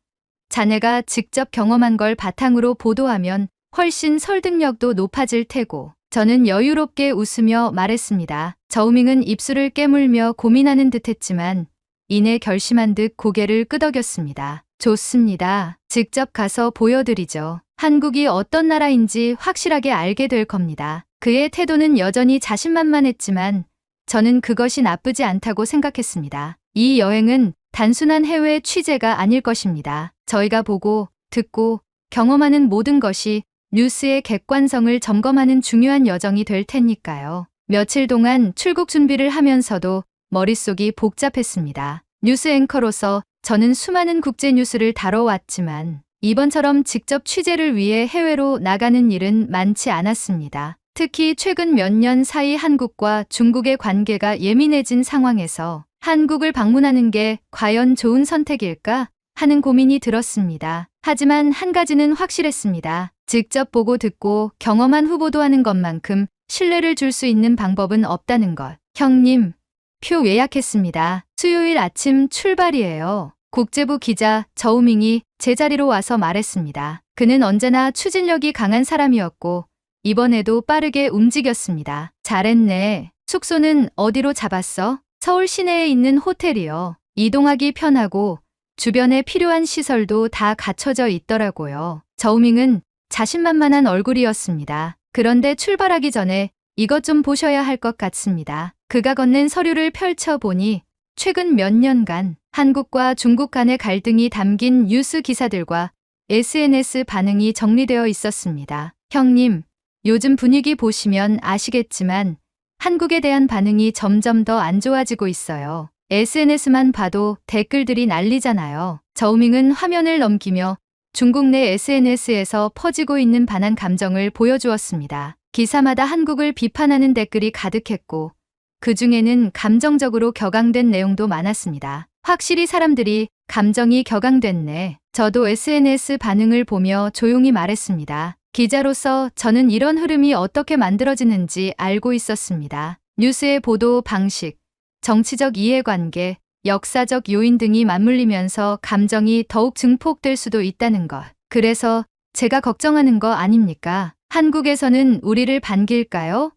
자네가 직접 경험한 걸 바탕으로 보도하면 훨씬 설득력도 높아질 테고. 저는 여유롭게 웃으며 말했습니다. 저우밍은 입술을 깨물며 고민하는 듯했지만 이내 결심한 듯 고개를 끄덕였습니다. 좋습니다. 직접 가서 보여드리죠. 한국이 어떤 나라인지 확실하게 알게 될 겁니다. 그의 태도는 여전히 자신만만했지만 저는 그것이 나쁘지 않다고 생각했습니다. 이 여행은 단순한 해외 취재가 아닐 것입니다. 저희가 보고, 듣고, 경험하는 모든 것이 뉴스의 객관성을 점검하는 중요한 여정이 될 테니까요. 며칠 동안 출국 준비를 하면서도 머릿속이 복잡했습니다. 뉴스 앵커로서 저는 수많은 국제 뉴스를 다뤄왔지만 이번처럼 직접 취재를 위해 해외로 나가는 일은 많지 않았습니다. 특히 최근 몇 년 사이 한국과 중국의 관계가 예민해진 상황에서 한국을 방문하는 게 과연 좋은 선택일까 하는 고민이 들었습니다. 하지만 한 가지는 확실했습니다. 직접 보고 듣고 경험한 후 보도하는 것만큼 신뢰를 줄 수 있는 방법은 없다는 것. 형님, 표 예약했습니다. 수요일 아침 출발이에요. 국제부 기자 저우밍이 제자리로 와서 말했습니다. 그는 언제나 추진력이 강한 사람이었고 이번에도 빠르게 움직였습니다. 잘했네. 숙소는 어디로 잡았어? 서울 시내에 있는 호텔이요. 이동하기 편하고 주변에 필요한 시설도 다 갖춰져 있더라고요. 저우밍은 자신만만한 얼굴이었습니다. 그런데 출발하기 전에 이것 좀 보셔야 할 것 같습니다. 그가 건넨 서류를 펼쳐보니 최근 몇 년간 한국과 중국 간의 갈등이 담긴 뉴스 기사들과 SNS 반응이 정리되어 있었습니다. 형님, 요즘 분위기 보시면 아시겠지만 한국에 대한 반응이 점점 더 안 좋아지고 있어요. SNS만 봐도 댓글들이 난리잖아요. 저우밍은 화면을 넘기며 중국 내 SNS에서 퍼지고 있는 반한 감정을 보여주었습니다. 기사마다 한국을 비판하는 댓글이 가득했고 그 중에는 감정적으로 격앙된 내용도 많았습니다. 확실히 사람들이 감정이 격앙됐네. 저도 SNS 반응을 보며 조용히 말했습니다. 기자로서 저는 이런 흐름이 어떻게 만들어지는지 알고 있었습니다. 뉴스의 보도 방식, 정치적 이해관계, 역사적 요인 등이 맞물리면서 감정이 더욱 증폭될 수도 있다는 것. 그래서 제가 걱정하는 거 아닙니까? 한국에서는 우리를 반길까요?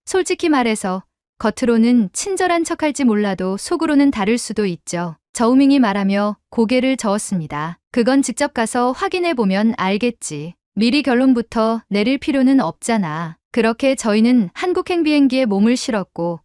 솔직히 말해서 겉으로는 친절한 척할지 몰라도 속으로는 다를 수도 있죠. 저우밍이 말하며 고개를 저었습니다. 그건 직접 가서 확인해보면 알겠지. 미리 결론부터 내릴 필요는 없잖아. 그렇게 저희는 한국행 비행기에 몸을 실었고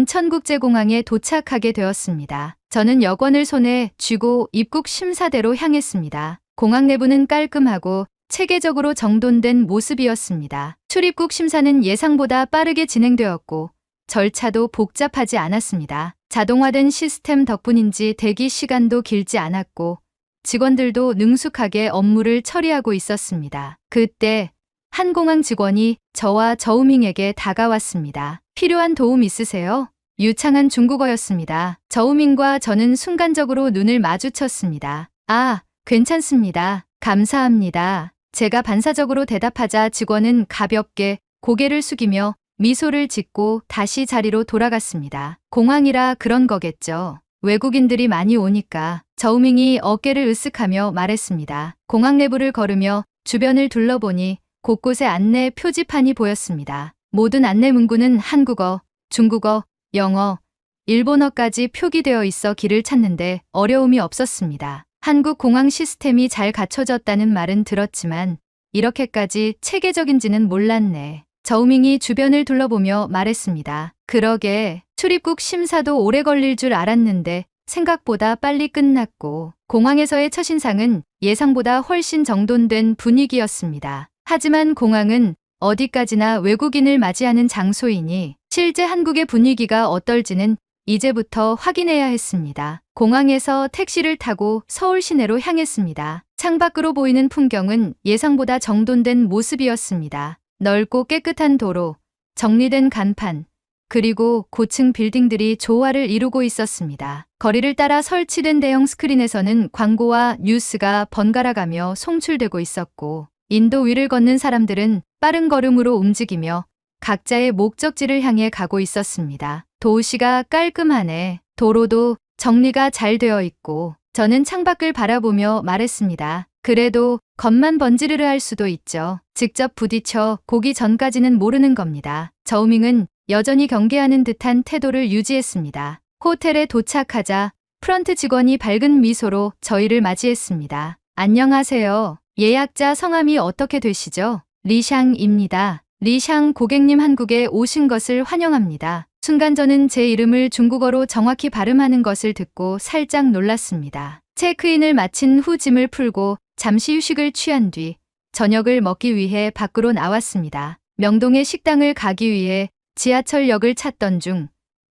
인천국제공항에 도착하게 되었습니다. 저는 여권을 손에 쥐고 입국 심사대로 향했습니다. 공항 내부는 깔끔하고 체계적으로 정돈된 모습이었습니다. 출입국 심사는 예상보다 빠르게 진행되었고 절차도 복잡하지 않았습니다. 자동화된 시스템 덕분인지 대기 시간도 길지 않았고 직원들도 능숙하게 업무를 처리하고 있었습니다. 그때 한 공항 직원이 저와 저우밍에게 다가왔습니다. 필요한 도움 있으세요? 유창한 중국어였습니다. 저우밍과 저는 순간적으로 눈을 마주쳤습니다. 아, 괜찮습니다. 감사합니다. 제가 반사적으로 대답하자 직원은 가볍게 고개를 숙이며 미소를 짓고 다시 자리로 돌아갔습니다. 공항이라 그런 거겠죠. 외국인들이 많이 오니까. 저우밍이 어깨를 으쓱하며 말했습니다. 공항 내부를 걸으며 주변을 둘러보니 곳곳에 안내 표지판이 보였습니다. 모든 안내 문구는 한국어, 중국어, 영어, 일본어까지 표기되어 있어 길을 찾는데 어려움이 없었습니다. 한국 공항 시스템이 잘 갖춰졌다는 말은 들었지만 이렇게까지 체계적인지는 몰랐네. 저우밍이 주변을 둘러보며 말했습니다. 그러게 출입국 심사도 오래 걸릴 줄 알았는데 생각보다 빨리 끝났고 공항에서의 첫인상은 예상보다 훨씬 정돈된 분위기였습니다. 하지만 공항은 어디까지나 외국인을 맞이하는 장소이니 실제 한국의 분위기가 어떨지는 이제부터 확인해야 했습니다. 공항에서 택시를 타고 서울 시내로 향했습니다. 창밖으로 보이는 풍경은 예상보다 정돈된 모습이었습니다. 넓고 깨끗한 도로, 정리된 간판, 그리고 고층 빌딩들이 조화를 이루고 있었습니다. 거리를 따라 설치된 대형 스크린에서는 광고와 뉴스가 번갈아가며 송출되고 있었고 인도 위를 걷는 사람들은 빠른 걸음으로 움직이며 각자의 목적지를 향해 가고 있었습니다. 도시가 깔끔하네. 도로도 정리가 잘 되어 있고 저는 창밖을 바라보며 말했습니다. 그래도 겉만 번지르르 할 수도 있죠. 직접 부딪혀 보기 전까지는 모르는 겁니다. 저우밍은 여전히 경계하는 듯한 태도를 유지했습니다. 호텔에 도착하자 프런트 직원이 밝은 미소로 저희를 맞이했습니다. 안녕하세요. 예약자 성함이 어떻게 되시죠? 리샹입니다. 리샹 고객님 한국에 오신 것을 환영합니다. 순간 저는 제 이름을 중국어로 정확히 발음하는 것을 듣고 살짝 놀랐습니다. 체크인을 마친 후 짐을 풀고 잠시 휴식을 취한 뒤 저녁을 먹기 위해 밖으로 나왔습니다. 명동의 식당을 가기 위해 지하철역을 찾던 중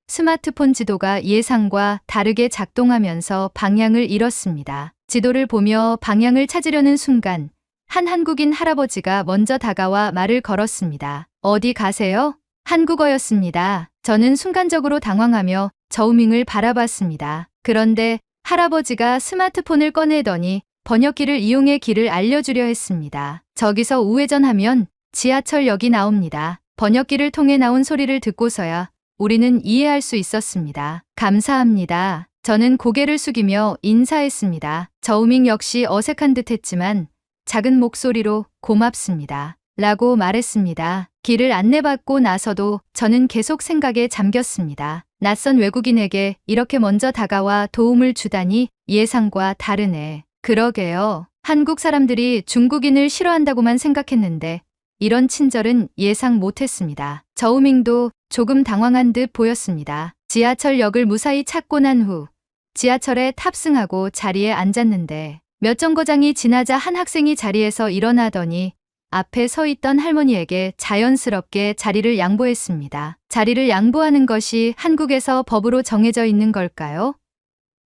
스마트폰 지도가 예상과 다르게 작동하면서 방향을 잃었습니다. 지도를 보며 방향을 찾으려는 순간 한 한국인 할아버지가 먼저 다가와 말을 걸었습니다. 어디 가세요? 한국어였습니다. 저는 순간적으로 당황하며 저우밍을 바라봤습니다. 그런데 할아버지가 스마트폰을 꺼내더니 번역기를 이용해 길을 알려주려 했습니다. 저기서 우회전하면 지하철역이 나옵니다. 번역기를 통해 나온 소리를 듣고서야 우리는 이해할 수 있었습니다. 감사합니다. 저는 고개를 숙이며 인사했습니다. 저우밍 역시 어색한 듯 했지만 작은 목소리로 고맙습니다. 라고 말했습니다. 길을 안내받고 나서도 저는 계속 생각에 잠겼습니다. 낯선 외국인에게 이렇게 먼저 다가와 도움을 주다니 예상과 다르네. 그러게요. 한국 사람들이 중국인을 싫어한다고만 생각했는데 이런 친절은 예상 못했습니다. 저우밍도 조금 당황한 듯 보였습니다. 지하철역을 무사히 찾고 난 후 지하철에 탑승하고 자리에 앉았는데 몇 정거장이 지나자 한 학생이 자리에서 일어나더니 앞에 서 있던 할머니에게 자연스럽게 자리를 양보했습니다. 자리를 양보하는 것이 한국에서 법으로 정해져 있는 걸까요?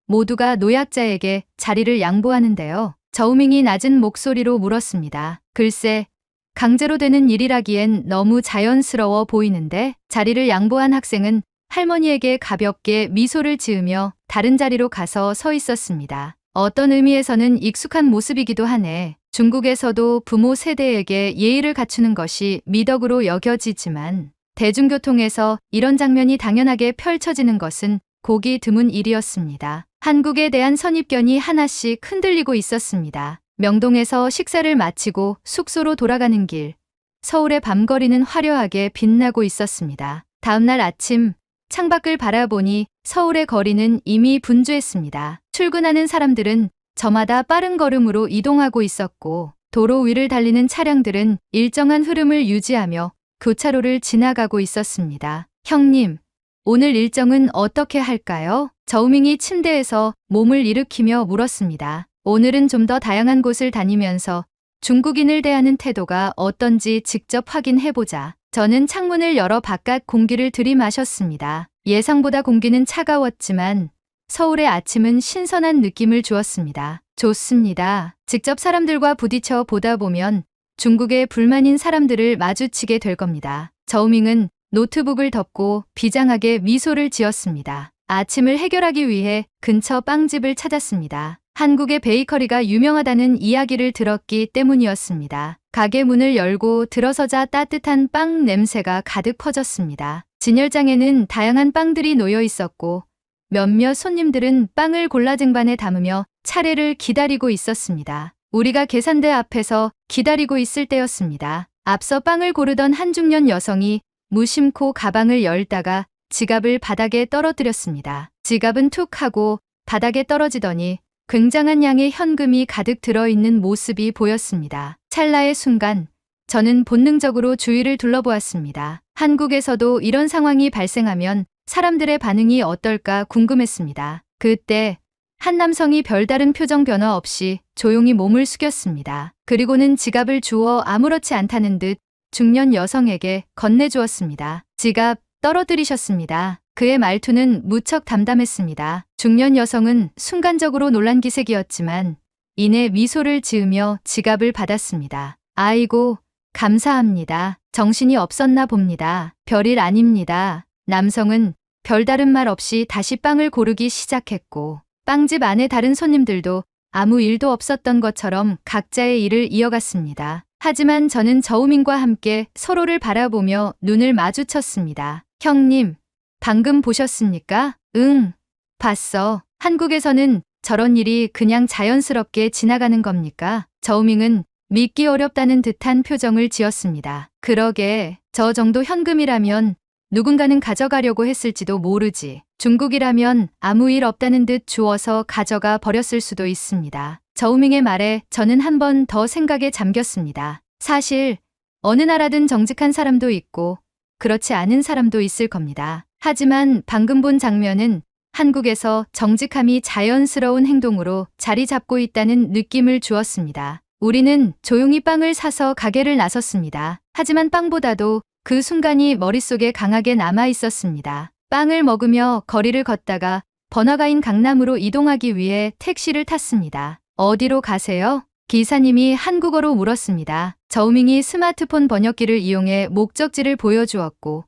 모두가 노약자에게 자리를 양보하는데요. 저우밍이 낮은 목소리로 물었습니다. 글쎄, 강제로 되는 일이라기엔 너무 자연스러워 보이는데 자리를 양보한 학생은 할머니에게 가볍게 미소를 지으며 다른 자리로 가서 서 있었습니다. 어떤 의미에서는 익숙한 모습이기도 하네. 중국에서도 부모 세대에게 예의를 갖추는 것이 미덕으로 여겨지지만 대중교통에서 이런 장면이 당연하게 펼쳐지는 것은 보기 드문 일이었습니다. 한국에 대한 선입견이 하나씩 흔들리고 있었습니다. 명동에서 식사를 마치고 숙소로 돌아가는 길, 서울의 밤거리는 화려하게 빛나고 있었습니다. 다음날 아침 창밖을 바라보니 서울의 거리는 이미 분주했습니다. 출근하는 사람들은 저마다 빠른 걸음으로 이동하고 있었고 도로 위를 달리는 차량들은 일정한 흐름을 유지하며 교차로를 지나가고 있었습니다. 형님, 오늘 일정은 어떻게 할까요? 저우밍이 침대에서 몸을 일으키며 물었습니다. 오늘은 좀 더 다양한 곳을 다니면서 중국인을 대하는 태도가 어떤지 직접 확인해보자. 저는 창문을 열어 바깥 공기를 들이마셨습니다. 예상보다 공기는 차가웠지만 서울의 아침은 신선한 느낌을 주었습니다. 좋습니다. 직접 사람들과 부딪혀 보다 보면 중국의 불만인 사람들을 마주치게 될 겁니다. 저우밍은 노트북을 덮고 비장하게 미소를 지었습니다. 아침을 해결하기 위해 근처 빵집을 찾았습니다. 한국의 베이커리가 유명하다는 이야기를 들었기 때문이었습니다. 가게 문을 열고 들어서자 따뜻한 빵 냄새가 가득 퍼졌습니다. 진열장에는 다양한 빵들이 놓여 있었고 몇몇 손님들은 빵을 골라 쟁반에 담으며 차례를 기다리고 있었습니다. 우리가 계산대 앞에서 기다리고 있을 때였습니다. 앞서 빵을 고르던 한 중년 여성이 무심코 가방을 열다가 지갑을 바닥에 떨어뜨렸습니다. 지갑은 툭 하고 바닥에 떨어지더니 굉장한 양의 현금이 가득 들어있는 모습이 보였습니다. 찰나의 순간 저는 본능적으로 주위를 둘러보았습니다. 한국에서도 이런 상황이 발생하면 사람들의 반응이 어떨까 궁금했습니다. 그때 한 남성이 별다른 표정 변화 없이 조용히 몸을 숙였습니다. 그리고는 지갑을 주워 아무렇지 않다는 듯 중년 여성에게 건네주었습니다. 지갑 떨어뜨리셨습니다. 그의 말투는 무척 담담했습니다. 중년 여성은 순간적으로 놀란 기색이었지만 이내 미소를 지으며 지갑을 받았습니다. 아이고, 감사합니다. 정신이 없었나 봅니다. 별일 아닙니다. 남성은 별다른 말 없이 다시 빵을 고르기 시작했고 빵집 안에 다른 손님들도 아무 일도 없었던 것처럼 각자의 일을 이어갔습니다. 하지만 저는 저우민과 함께 서로를 바라보며 눈을 마주쳤습니다. 형님, 방금 보셨습니까? 응, 봤어. 한국에서는 저런 일이 그냥 자연스럽게 지나가는 겁니까? 저우밍은 믿기 어렵다는 듯한 표정을 지었습니다. 그러게, 저 정도 현금이라면 누군가는 가져가려고 했을지도 모르지. 중국이라면 아무 일 없다는 듯 주워서 가져가 버렸을 수도 있습니다. 저우밍의 말에 저는 한 번 더 생각에 잠겼습니다. 사실 어느 나라든 정직한 사람도 있고 그렇지 않은 사람도 있을 겁니다. 하지만 방금 본 장면은 한국에서 정직함이 자연스러운 행동으로 자리 잡고 있다는 느낌을 주었습니다. 우리는 조용히 빵을 사서 가게를 나섰습니다. 하지만 빵보다도 그 순간이 머릿속에 강하게 남아 있었습니다. 빵을 먹으며 거리를 걷다가 번화가인 강남으로 이동하기 위해 택시를 탔습니다. 어디로 가세요? 기사님이 한국어로 물었습니다. 저우밍이 스마트폰 번역기를 이용해 목적지를 보여주었고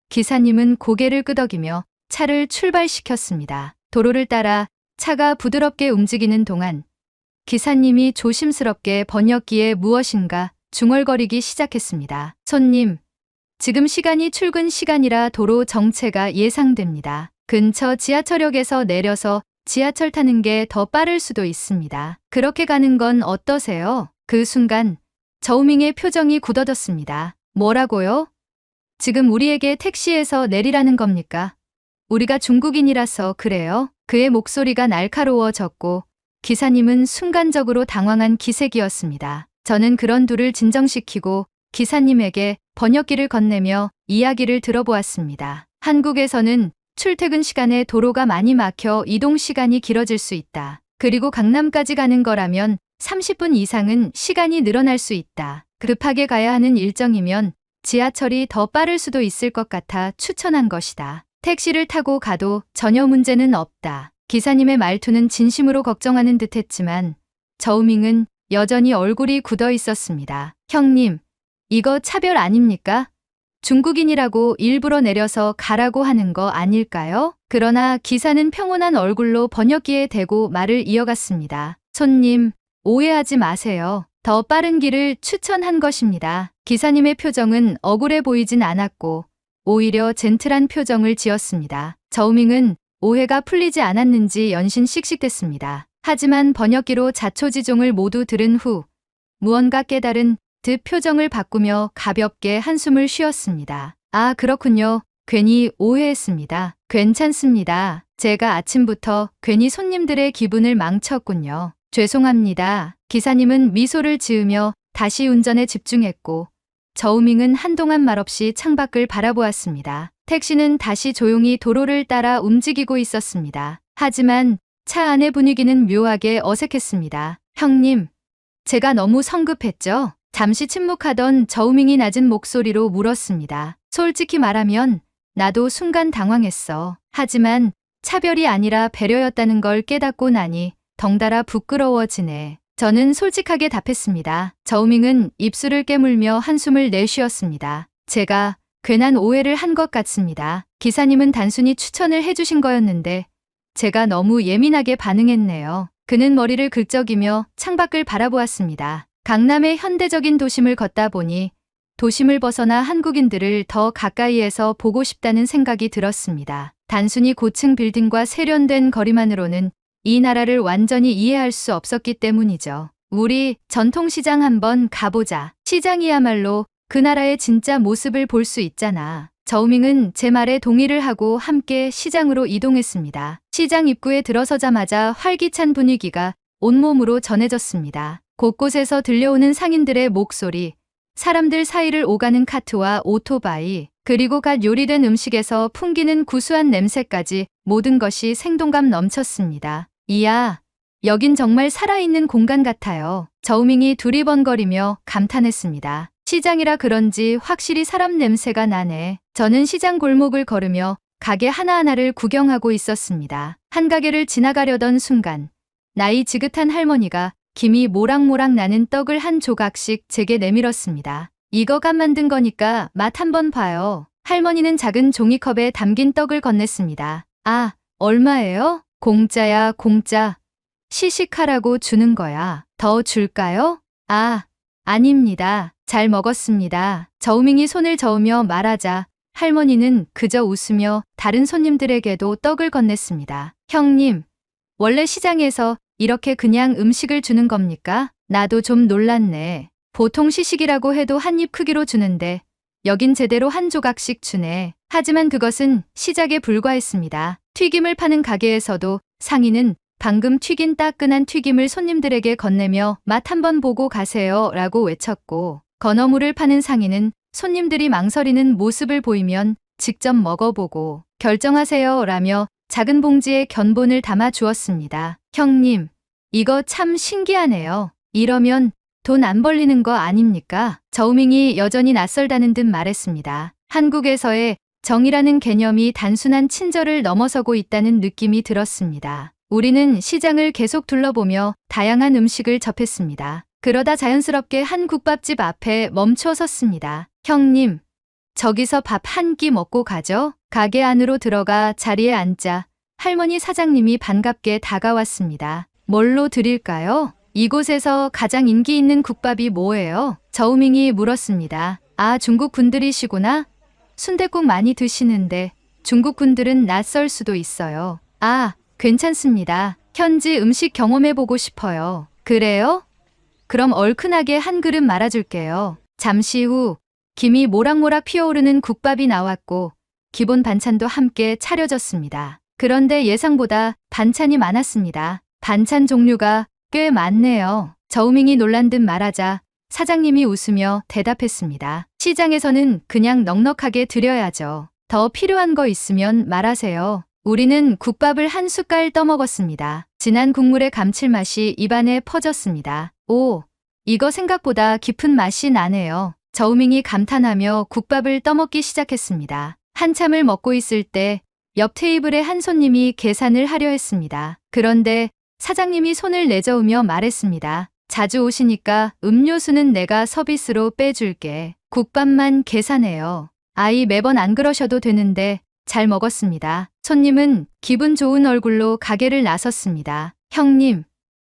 기사님은 고개를 끄덕이며 차를 출발시켰습니다. 도로를 따라 차가 부드럽게 움직이는 동안 기사님이 조심스럽게 번역기에 무엇인가 중얼거리기 시작했습니다. 손님, 지금 시간이 출근 시간이라 도로 정체가 예상됩니다. 근처 지하철역에서 내려서 지하철 타는 게 더 빠를 수도 있습니다. 그렇게 가는 건 어떠세요? 그 순간 저우밍의 표정이 굳어졌습니다. 뭐라고요? 지금 우리에게 택시에서 내리라는 겁니까? 우리가 중국인이라서 그래요? 그의 목소리가 날카로워졌고 기사님은 순간적으로 당황한 기색이었습니다. 저는 그런 둘을 진정시키고 기사님에게 번역기를 건네며 이야기를 들어보았습니다. 한국에서는 출퇴근 시간에 도로가 많이 막혀 이동 시간이 길어질 수 있다. 그리고 강남까지 가는 거라면 30분 이상은 시간이 늘어날 수 있다. 급하게 가야 하는 일정이면 지하철이 더 빠를 수도 있을 것 같아 추천한 것이다. 택시를 타고 가도 전혀 문제는 없다. 기사님의 말투는 진심으로 걱정하는 듯했지만 저우밍은 여전히 얼굴이 굳어 있었습니다. 형님, 이거 차별 아닙니까? 중국인이라고 일부러 내려서 가라고 하는 거 아닐까요? 그러나 기사는 평온한 얼굴로 번역기에 대고 말을 이어갔습니다. 손님, 오해하지 마세요. 더 빠른 길을 추천한 것입니다. 기사님의 표정은 억울해 보이진 않았고 오히려 젠틀한 표정을 지었습니다. 저우밍은 오해가 풀리지 않았는지 연신 씩씩댔습니다. 하지만 번역기로 자초지종을 모두 들은 후 무언가 깨달은 듯 표정을 바꾸며 가볍게 한숨을 쉬었습니다. 아, 그렇군요. 괜히 오해했습니다. 괜찮습니다. 제가 아침부터 괜히 손님들의 기분을 망쳤군요. 죄송합니다. 기사님은 미소를 지으며 다시 운전에 집중했고 저우밍은 한동안 말없이 창밖을 바라보았습니다. 택시는 다시 조용히 도로를 따라 움직이고 있었습니다. 하지만 차 안의 분위기는 묘하게 어색했습니다. 형님, 제가 너무 성급했죠? 잠시 침묵하던 저우밍이 낮은 목소리로 물었습니다. 솔직히 말하면 나도 순간 당황했어. 하지만 차별이 아니라 배려였다는 걸 깨닫고 나니 덩달아 부끄러워지네. 저는 솔직하게 답했습니다. 저우밍은 입술을 깨물며 한숨을 내쉬었습니다. 제가 괜한 오해를 한 것 같습니다. 기사님은 단순히 추천을 해주신 거였는데 제가 너무 예민하게 반응했네요. 그는 머리를 긁적이며 창밖을 바라보았습니다. 강남의 현대적인 도심을 걷다 보니 도심을 벗어나 한국인들을 더 가까이에서 보고 싶다는 생각이 들었습니다. 단순히 고층 빌딩과 세련된 거리만으로는 이 나라를 완전히 이해할 수 없었기 때문이죠. 우리 전통시장 한번 가보자. 시장이야말로 그 나라의 진짜 모습을 볼 수 있잖아. 저우밍은 제 말에 동의를 하고 함께 시장으로 이동했습니다. 시장 입구에 들어서자마자 활기찬 분위기가 온몸으로 전해졌습니다. 곳곳에서 들려오는 상인들의 목소리, 사람들 사이를 오가는 카트와 오토바이, 그리고 갓 요리된 음식에서 풍기는 구수한 냄새까지 모든 것이 생동감 넘쳤습니다. 이야, 여긴 정말 살아있는 공간 같아요. 저우밍이 두리번거리며 감탄했습니다. 시장이라 그런지 확실히 사람 냄새가 나네. 저는 시장 골목을 걸으며 가게 하나하나를 구경하고 있었습니다. 한 가게를 지나가려던 순간 나이 지긋한 할머니가 김이 모락모락 나는 떡을 한 조각씩 제게 내밀었습니다. 이거 갓 만든 거니까 맛 한번 봐요. 할머니는 작은 종이컵에 담긴 떡을 건넸습니다. 아, 얼마예요? 공짜야, 공짜. 시식하라고 주는 거야. 더 줄까요? 아, 아닙니다. 잘 먹었습니다. 저우밍이 손을 저으며 말하자 할머니는 그저 웃으며 다른 손님들에게도 떡을 건넸습니다. 형님, 원래 시장에서 이렇게 그냥 음식을 주는 겁니까? 나도 좀 놀랐네. 보통 시식이라고 해도 한 입 크기로 주는데 여긴 제대로 한 조각씩 주네. 하지만 그것은 시작에 불과했습니다. 튀김을 파는 가게에서도 상인은 방금 튀긴 따끈한 튀김을 손님들에게 건네며 맛 한번 보고 가세요 라고 외쳤고, 건어물을 파는 상인은 손님들이 망설이는 모습을 보이면 직접 먹어보고 결정하세요 라며 작은 봉지에 견본을 담아 주었습니다. 형님, 이거 참 신기하네요. 이러면 돈 안 벌리는 거 아닙니까? 저우밍이 여전히 낯설다는 듯 말했습니다. 한국에서의 정이라는 개념이 단순한 친절을 넘어서고 있다는 느낌이 들었습니다. 우리는 시장을 계속 둘러보며 다양한 음식을 접했습니다. 그러다 자연스럽게 한 국밥집 앞에 멈춰 섰습니다. 형님, 저기서 밥 한 끼 먹고 가죠? 가게 안으로 들어가 자리에 앉자 할머니 사장님이 반갑게 다가왔습니다. 뭘로 드릴까요? 이곳에서 가장 인기 있는 국밥이 뭐예요? 저우밍이 물었습니다. 아, 중국 분들이시구나? 순댓국 많이 드시는데 중국 분들은 낯설 수도 있어요. 아, 괜찮습니다. 현지 음식 경험해보고 싶어요. 그래요? 그럼 얼큰하게 한 그릇 말아줄게요. 잠시 후 김이 모락모락 피어오르는 국밥이 나왔고 기본 반찬도 함께 차려졌습니다. 그런데 예상보다 반찬이 많았습니다. 반찬 종류가 꽤 많네요. 저우밍이 놀란 듯 말하자 사장님이 웃으며 대답했습니다. 시장에서는 그냥 넉넉하게 드려야죠. 더 필요한 거 있으면 말하세요. 우리는 국밥을 한 숟갈 떠먹었습니다. 진한 국물의 감칠맛이 입안에 퍼졌습니다. 오, 이거 생각보다 깊은 맛이 나네요. 저우밍이 감탄하며 국밥을 떠먹기 시작했습니다. 한참을 먹고 있을 때 옆 테이블의 한 손님이 계산을 하려 했습니다. 그런데 사장님이 손을 내저으며 말했습니다. 자주 오시니까 음료수는 내가 서비스로 빼줄게. 국밥만 계산해요. 아이, 매번 안 그러셔도 되는데 잘 먹었습니다. 손님은 기분 좋은 얼굴로 가게를 나섰습니다. 형님,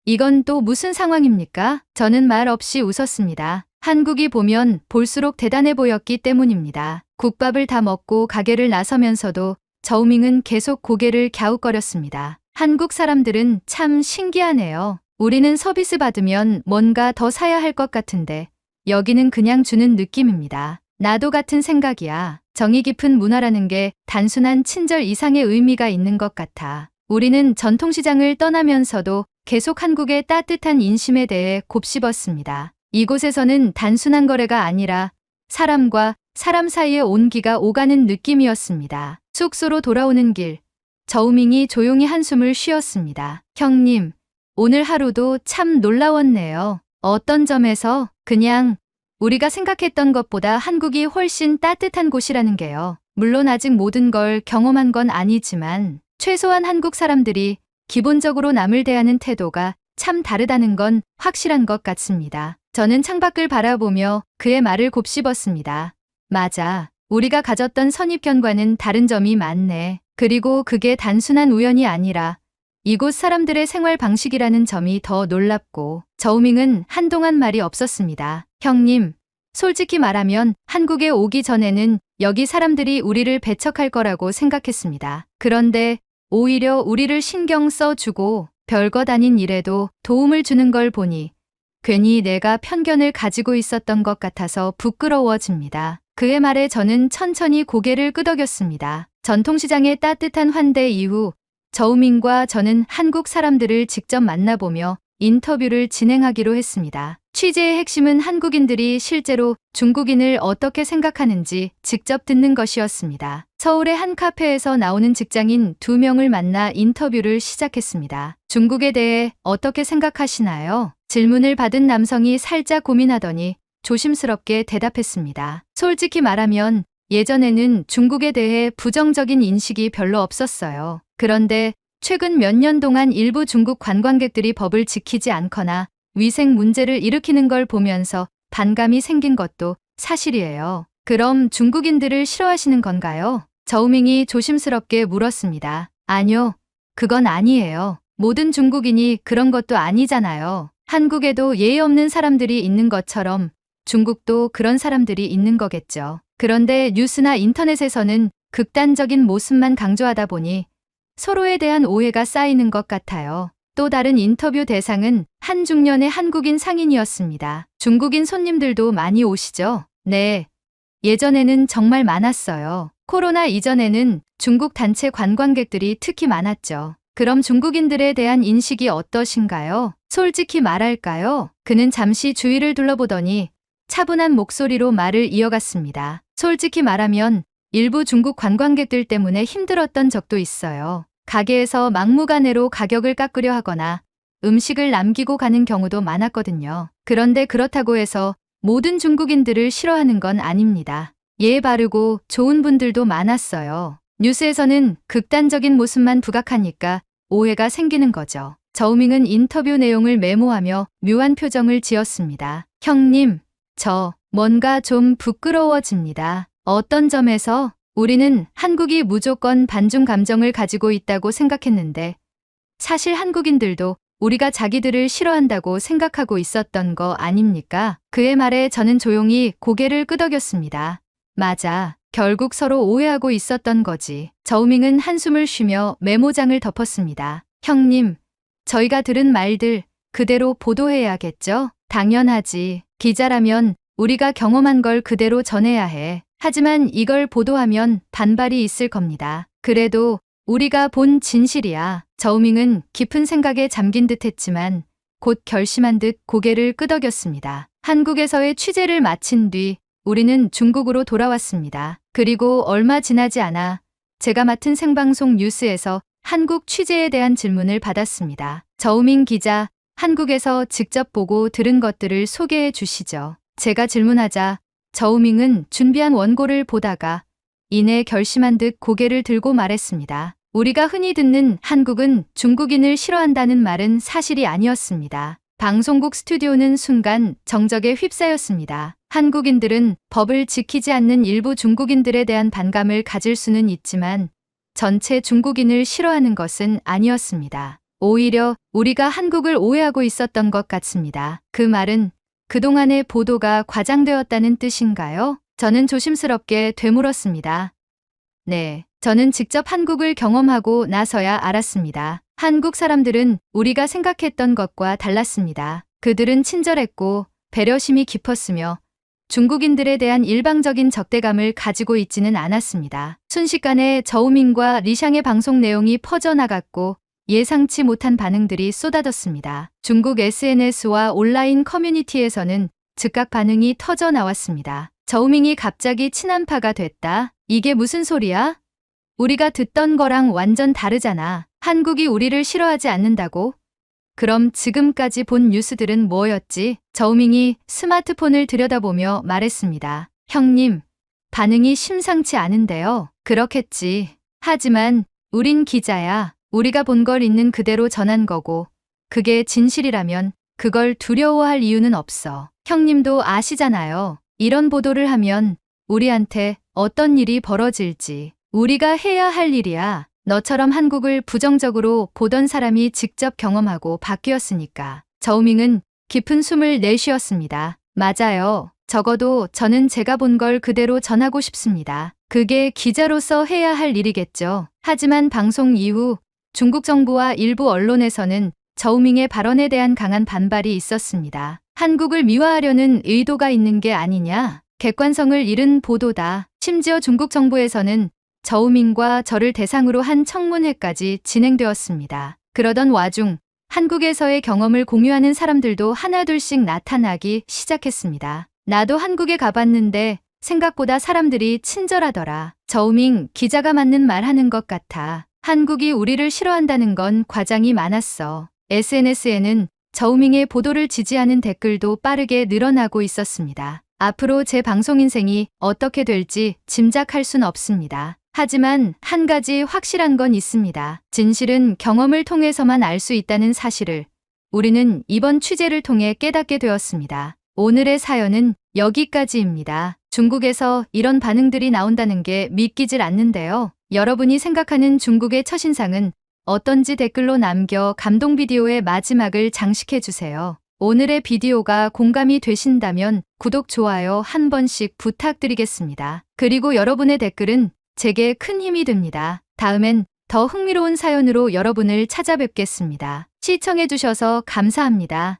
이건 또 무슨 상황입니까? 저는 말 없이 웃었습니다. 한국이 보면 볼수록 대단해 보였기 때문입니다. 국밥을 다 먹고 가게를 나서면서도 저우밍은 계속 고개를 갸웃거렸습니다. 한국 사람들은 참 신기하네요. 우리는 서비스 받으면 뭔가 더 사야 할 것 같은데 여기는 그냥 주는 느낌입니다. 나도 같은 생각이야. 정이 깊은 문화라는 게 단순한 친절 이상의 의미가 있는 것 같아. 우리는 전통시장을 떠나면서도 계속 한국의 따뜻한 인심에 대해 곱씹었습니다. 이곳에서는 단순한 거래가 아니라 사람과 사람 사이의 온기가 오가는 느낌이었습니다. 숙소로 돌아오는 길, 저우밍이 조용히 한숨을 쉬었습니다. 형님, 오늘 하루도 참 놀라웠네요. 어떤 점에서? 그냥 우리가 생각했던 것보다 한국이 훨씬 따뜻한 곳이라는 게요. 물론 아직 모든 걸 경험한 건 아니지만 최소한 한국 사람들이 기본적으로 남을 대하는 태도가 참 다르다는 건 확실한 것 같습니다. 저는 창밖을 바라보며 그의 말을 곱씹었습니다. 맞아. 우리가 가졌던 선입견과는 다른 점이 많네. 그리고 그게 단순한 우연이 아니라 이곳 사람들의 생활 방식이라는 점이 더 놀랍고, 저우밍은 한동안 말이 없었습니다. 형님, 솔직히 말하면 한국에 오기 전에는 여기 사람들이 우리를 배척할 거라고 생각했습니다. 그런데 오히려 우리를 신경 써주고 별것 아닌 일에도 도움을 주는 걸 보니 괜히 내가 편견을 가지고 있었던 것 같아서 부끄러워집니다. 그의 말에 저는 천천히 고개를 끄덕였습니다. 전통시장의 따뜻한 환대 이후 저우민과 저는 한국 사람들을 직접 만나보며 인터뷰를 진행하기로 했습니다. 취재의 핵심은 한국인들이 실제로 중국인을 어떻게 생각하는지 직접 듣는 것이었습니다. 서울의 한 카페에서 나오는 직장인 2명을 만나 인터뷰를 시작했습니다. 중국에 대해 어떻게 생각하시나요? 질문을 받은 남성이 살짝 고민하더니 조심스럽게 대답했습니다. 솔직히 말하면 예전에는 중국에 대해 부정적인 인식이 별로 없었어요. 그런데 최근 몇 년 동안 일부 중국 관광객들이 법을 지키지 않거나 위생 문제를 일으키는 걸 보면서 반감이 생긴 것도 사실이에요. 그럼 중국인들을 싫어하시는 건가요? 저우밍이 조심스럽게 물었습니다. 아니요, 그건 아니에요. 모든 중국인이 그런 것도 아니잖아요. 한국에도 예의 없는 사람들이 있는 것처럼 중국도 그런 사람들이 있는 거겠죠. 그런데 뉴스나 인터넷에서는 극단적인 모습만 강조하다 보니 서로에 대한 오해가 쌓이는 것 같아요. 또 다른 인터뷰 대상은 한 중년의 한국인 상인이었습니다. 중국인 손님들도 많이 오시죠? 네. 예전에는 정말 많았어요. 코로나 이전에는 중국 단체 관광객들이 특히 많았죠. 그럼 중국인들에 대한 인식이 어떠신가요? 솔직히 말할까요? 그는 잠시 주위를 둘러보더니 차분한 목소리로 말을 이어갔습니다. 솔직히 말하면 일부 중국 관광객들 때문에 힘들었던 적도 있어요. 가게에서 막무가내로 가격을 깎으려 하거나 음식을 남기고 가는 경우도 많았거든요. 그런데 그렇다고 해서 모든 중국인들을 싫어하는 건 아닙니다. 예의 바르고 좋은 분들도 많았어요. 뉴스에서는 극단적인 모습만 부각하니까 오해가 생기는 거죠. 저우밍은 인터뷰 내용을 메모하며 묘한 표정을 지었습니다. 형님, 저 뭔가 좀 부끄러워집니다. 어떤 점에서? 우리는 한국이 무조건 반중 감정을 가지고 있다고 생각했는데 사실 한국인들도 우리가 자기들을 싫어한다고 생각하고 있었던 거 아닙니까? 그의 말에 저는 조용히 고개를 끄덕였습니다. 맞아. 결국 서로 오해하고 있었던 거지. 저우밍은 한숨을 쉬며 메모장을 덮었습니다. 형님, 저희가 들은 말들 그대로 보도해야겠죠? 당연하지. 기자라면 우리가 경험한 걸 그대로 전해야 해. 하지만 이걸 보도하면 반발이 있을 겁니다. 그래도 우리가 본 진실이야. 저우밍은 깊은 생각에 잠긴 듯 했지만 곧 결심한 듯 고개를 끄덕였습니다. 한국에서의 취재를 마친 뒤 우리는 중국으로 돌아왔습니다. 그리고 얼마 지나지 않아 제가 맡은 생방송 뉴스에서 한국 취재에 대한 질문을 받았습니다. 저우밍 기자, 한국에서 직접 보고 들은 것들을 소개해 주시죠. 제가 질문하자 저우밍은 준비한 원고를 보다가 이내 결심한 듯 고개를 들고 말했습니다. 우리가 흔히 듣는 한국은 중국인을 싫어한다는 말은 사실이 아니었습니다. 방송국 스튜디오는 순간 정적에 휩싸였습니다. 한국인들은 법을 지키지 않는 일부 중국인들에 대한 반감을 가질 수는 있지만 전체 중국인을 싫어하는 것은 아니었습니다. 오히려 우리가 한국을 오해하고 있었던 것 같습니다. 그 말은 그동안의 보도가 과장되었다는 뜻인가요? 저는 조심스럽게 되물었습니다. 네, 저는 직접 한국을 경험하고 나서야 알았습니다. 한국 사람들은 우리가 생각했던 것과 달랐습니다. 그들은 친절했고 배려심이 깊었으며 중국인들에 대한 일방적인 적대감을 가지고 있지는 않았습니다. 순식간에 저우민과 리샹의 방송 내용이 퍼져나갔고 예상치 못한 반응들이 쏟아졌습니다. 중국 SNS와 온라인 커뮤니티에서는 즉각 반응이 터져 나왔습니다. 저우밍이 갑자기 친한파가 됐다? 이게 무슨 소리야? 우리가 듣던 거랑 완전 다르잖아. 한국이 우리를 싫어하지 않는다고? 그럼 지금까지 본 뉴스들은 뭐였지? 저우밍이 스마트폰을 들여다보며 말했습니다. 형님, 반응이 심상치 않은데요. 그렇겠지. 하지만 우린 기자야. 우리가 본 걸 있는 그대로 전한 거고 그게 진실이라면 그걸 두려워할 이유는 없어. 형님도 아시잖아요. 이런 보도를 하면 우리한테 어떤 일이 벌어질지. 우리가 해야 할 일이야. 너처럼 한국을 부정적으로 보던 사람이 직접 경험하고 바뀌었으니까. 저우밍은 깊은 숨을 내쉬었습니다. 맞아요. 적어도 저는 제가 본 걸 그대로 전하고 싶습니다. 그게 기자로서 해야 할 일이겠죠. 하지만 방송 이후 중국 정부와 일부 언론에서는 저우밍의 발언에 대한 강한 반발이 있었습니다. 한국을 미화하려는 의도가 있는 게 아니냐. 객관성을 잃은 보도다. 심지어 중국 정부에서는 저우밍과 저를 대상으로 한 청문회까지 진행되었습니다. 그러던 와중 한국에서의 경험을 공유하는 사람들도 하나둘씩 나타나기 시작했습니다. 나도 한국에 가봤는데 생각보다 사람들이 친절하더라. 저우밍 기자가 맞는 말 하는 것 같아. 한국이 우리를 싫어한다는 건 과장이 많았어. SNS에는 저우밍의 보도를 지지하는 댓글도 빠르게 늘어나고 있었습니다. 앞으로 제 방송 인생이 어떻게 될지 짐작할 순 없습니다. 하지만 한 가지 확실한 건 있습니다. 진실은 경험을 통해서만 알 수 있다는 사실을 우리는 이번 취재를 통해 깨닫게 되었습니다. 오늘의 사연은 여기까지입니다. 중국에서 이런 반응들이 나온다는 게 믿기질 않는데요. 여러분이 생각하는 중국의 첫인상은 어떤지 댓글로 남겨 감동 비디오의 마지막을 장식해주세요. 오늘의 비디오가 공감이 되신다면 구독, 좋아요 한 번씩 부탁드리겠습니다. 그리고 여러분의 댓글은 제게 큰 힘이 됩니다. 다음엔 더 흥미로운 사연으로 여러분을 찾아뵙겠습니다. 시청해주셔서 감사합니다.